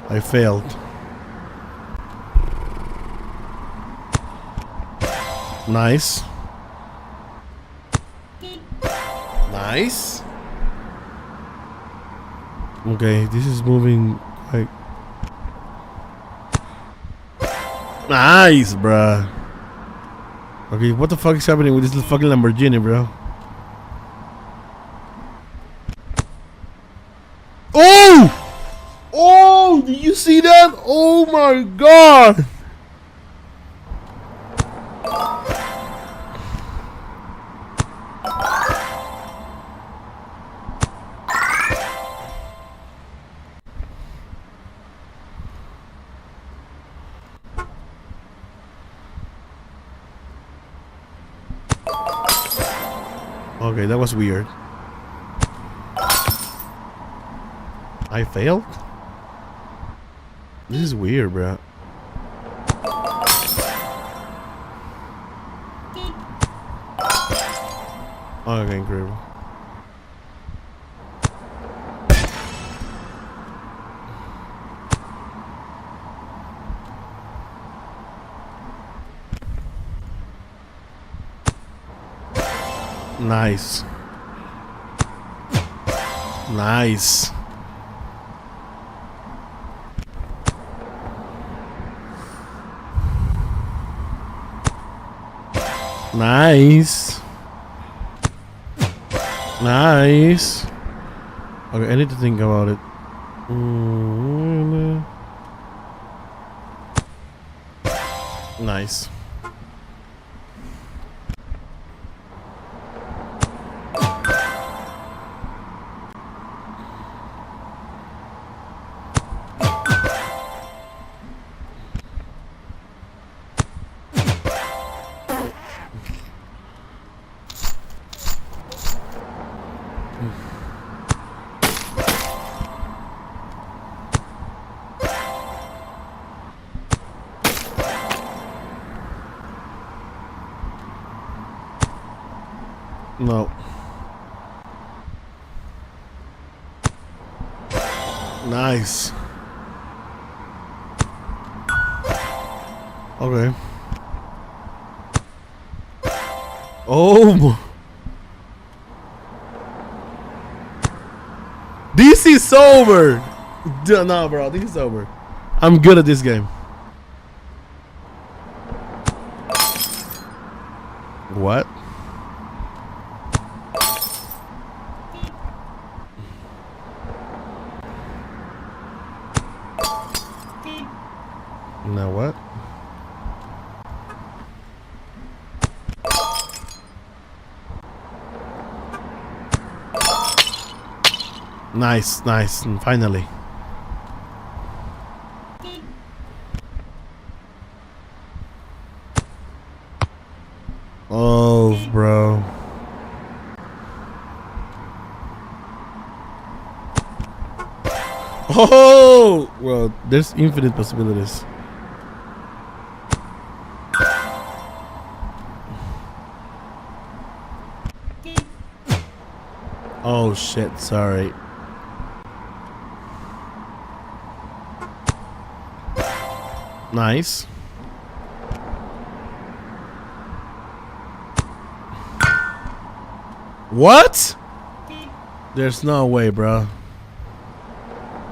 I failed. Nice. Nice. Okay, this is moving like nice, bruh. Okay, what the fuck is happening with this little fucking Lamborghini, bro? Oh! Oh, did you see that? Oh my god! Okay, that was weird. I failed? This is weird, bro. Okay, incredible. Nice. Nice. Nice. Nice. Okay, I need to think about it. Nice. No. Nice. Okay. Oh. This is over. No, bro. This is over. I'm good at this game. What? Now what? Nice, nice, and finally. Oh, bro. Oh, well, there's infinite possibilities. Oh shit, sorry. Nice. What? There's no way, bro.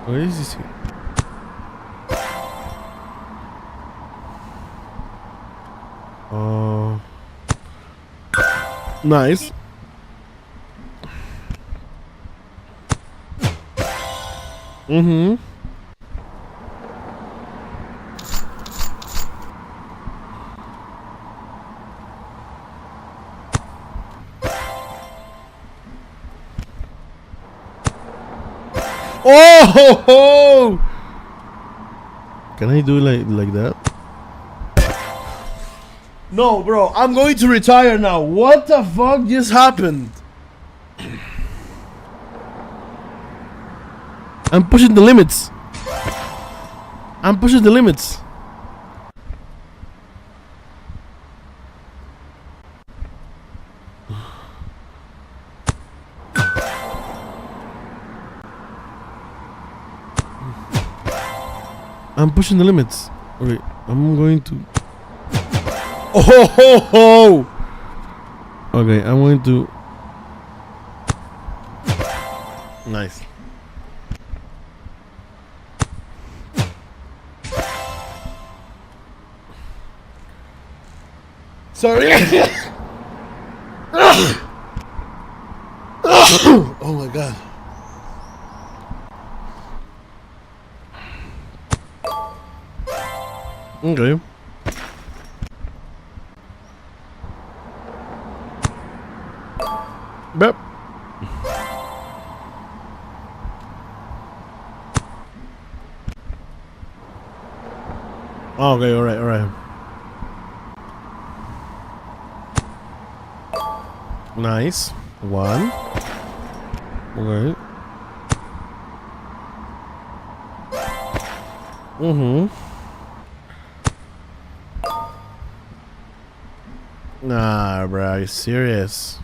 What is this? Oh. Nice. Mm-hmm. Oh ho, ho! Can I do it like that? No, bro, I'm going to retire now. What the fuck just happened? I'm pushing the limits. I'm pushing the limits. I'm pushing the limits. Wait, I'm going to. Oh ho ho ho! Okay, I'm going to. Nice. Sorry. Oh my god. Okay. Yep. Okay, alright, alright. Nice. One. Okay. Mm-hmm. Nah, bro, are you serious?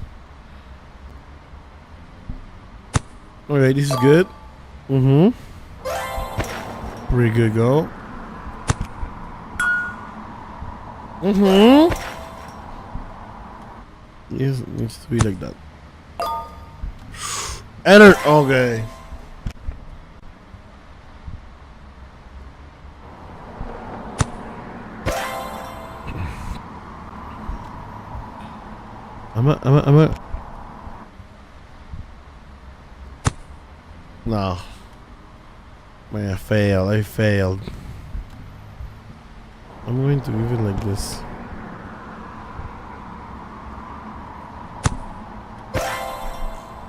Okay, this is good. Mm-hmm. Pretty good goal. Mm-hmm. Yes, it needs to be like that. Enter. Okay. I'm a. No. Man, I failed. I'm going to leave it like this.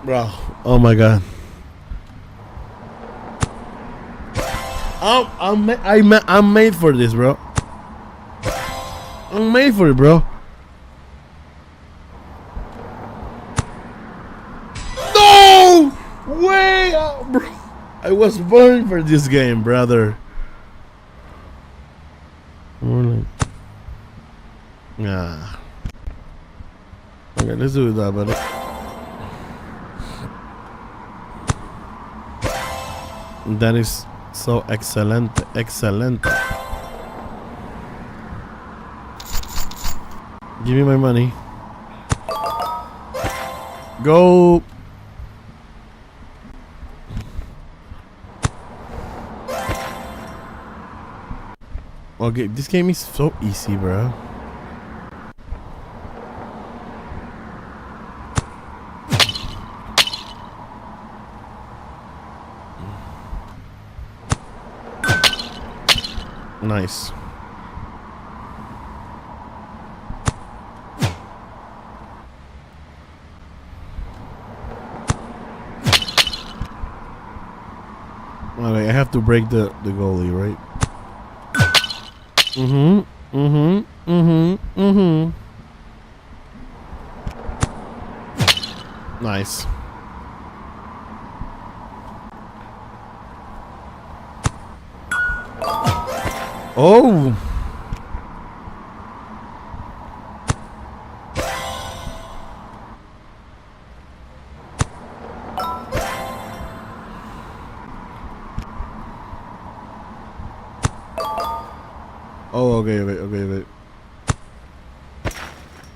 Bro, oh my god. I'm made for this, bro. I'm made for it, bro. No way, bro. I was born for this game, brother. Nah. Okay, let's do that, buddy. That is so excellent. Give me my money. Go. Okay, this game is so easy, bro. Nice. Okay, I have to break the goalie, right? Nice. Oh. Oh, okay.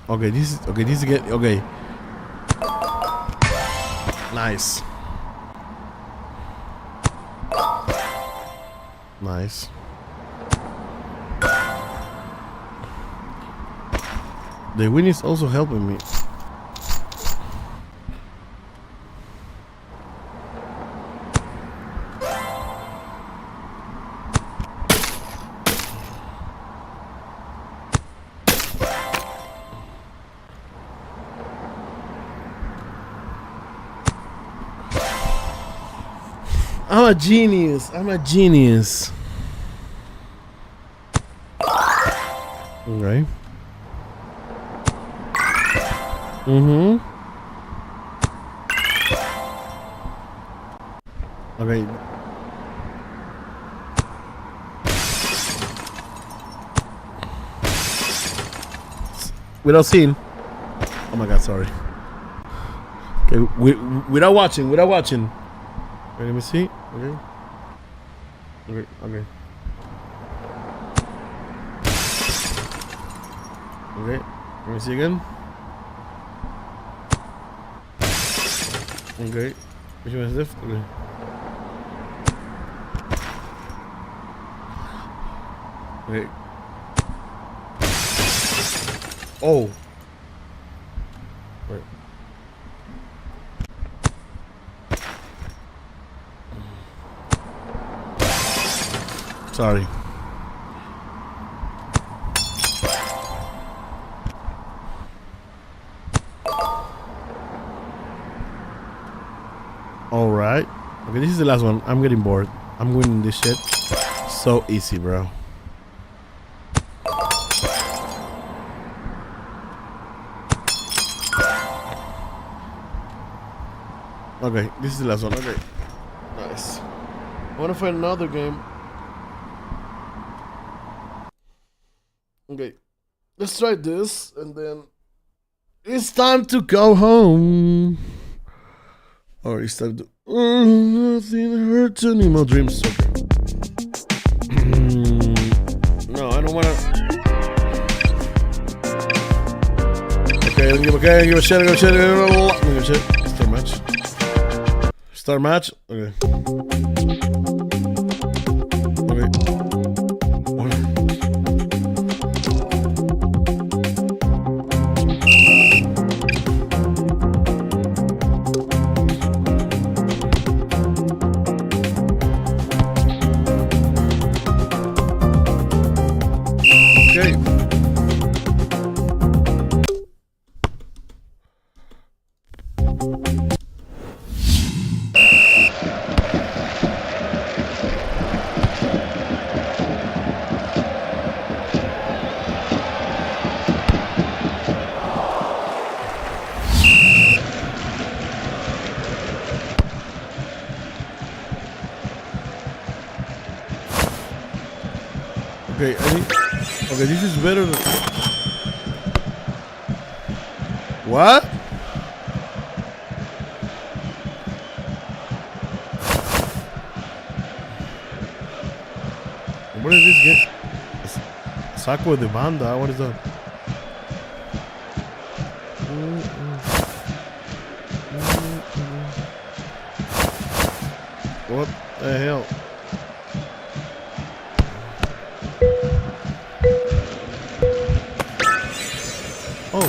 Okay, this is again. Okay. Nice. Nice. The win is also helping me. I'm a genius. Okay. Okay. Without seeing. Oh my god, sorry. Okay, without watching. Okay, let me see. Okay. Okay. Let me see again. Okay. Which one is left? Okay. Okay. Oh. Wait. Sorry. Alright. Okay, this is the last one. I'm getting bored. I'm winning this shit. So easy, bro. Okay, this is the last one. Okay. Nice. I want to find another game. Okay. Let's try this and then it's time to go home. Or it's time to nothing hurts anymore. Dreams. Okay. No, I don't wanna. Okay, I don't give a shit. Start match. Okay. Okay, okay, this is better than... What? What is this game? Saco de banda, what is that? What the hell? Oh.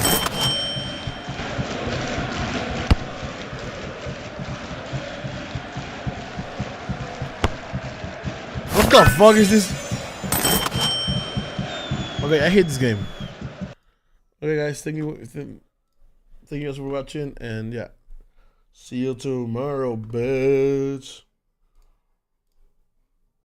What the fuck is this? Okay, I hate this game. Okay, guys, thank you guys for watching, and yeah, see you tomorrow, bitch.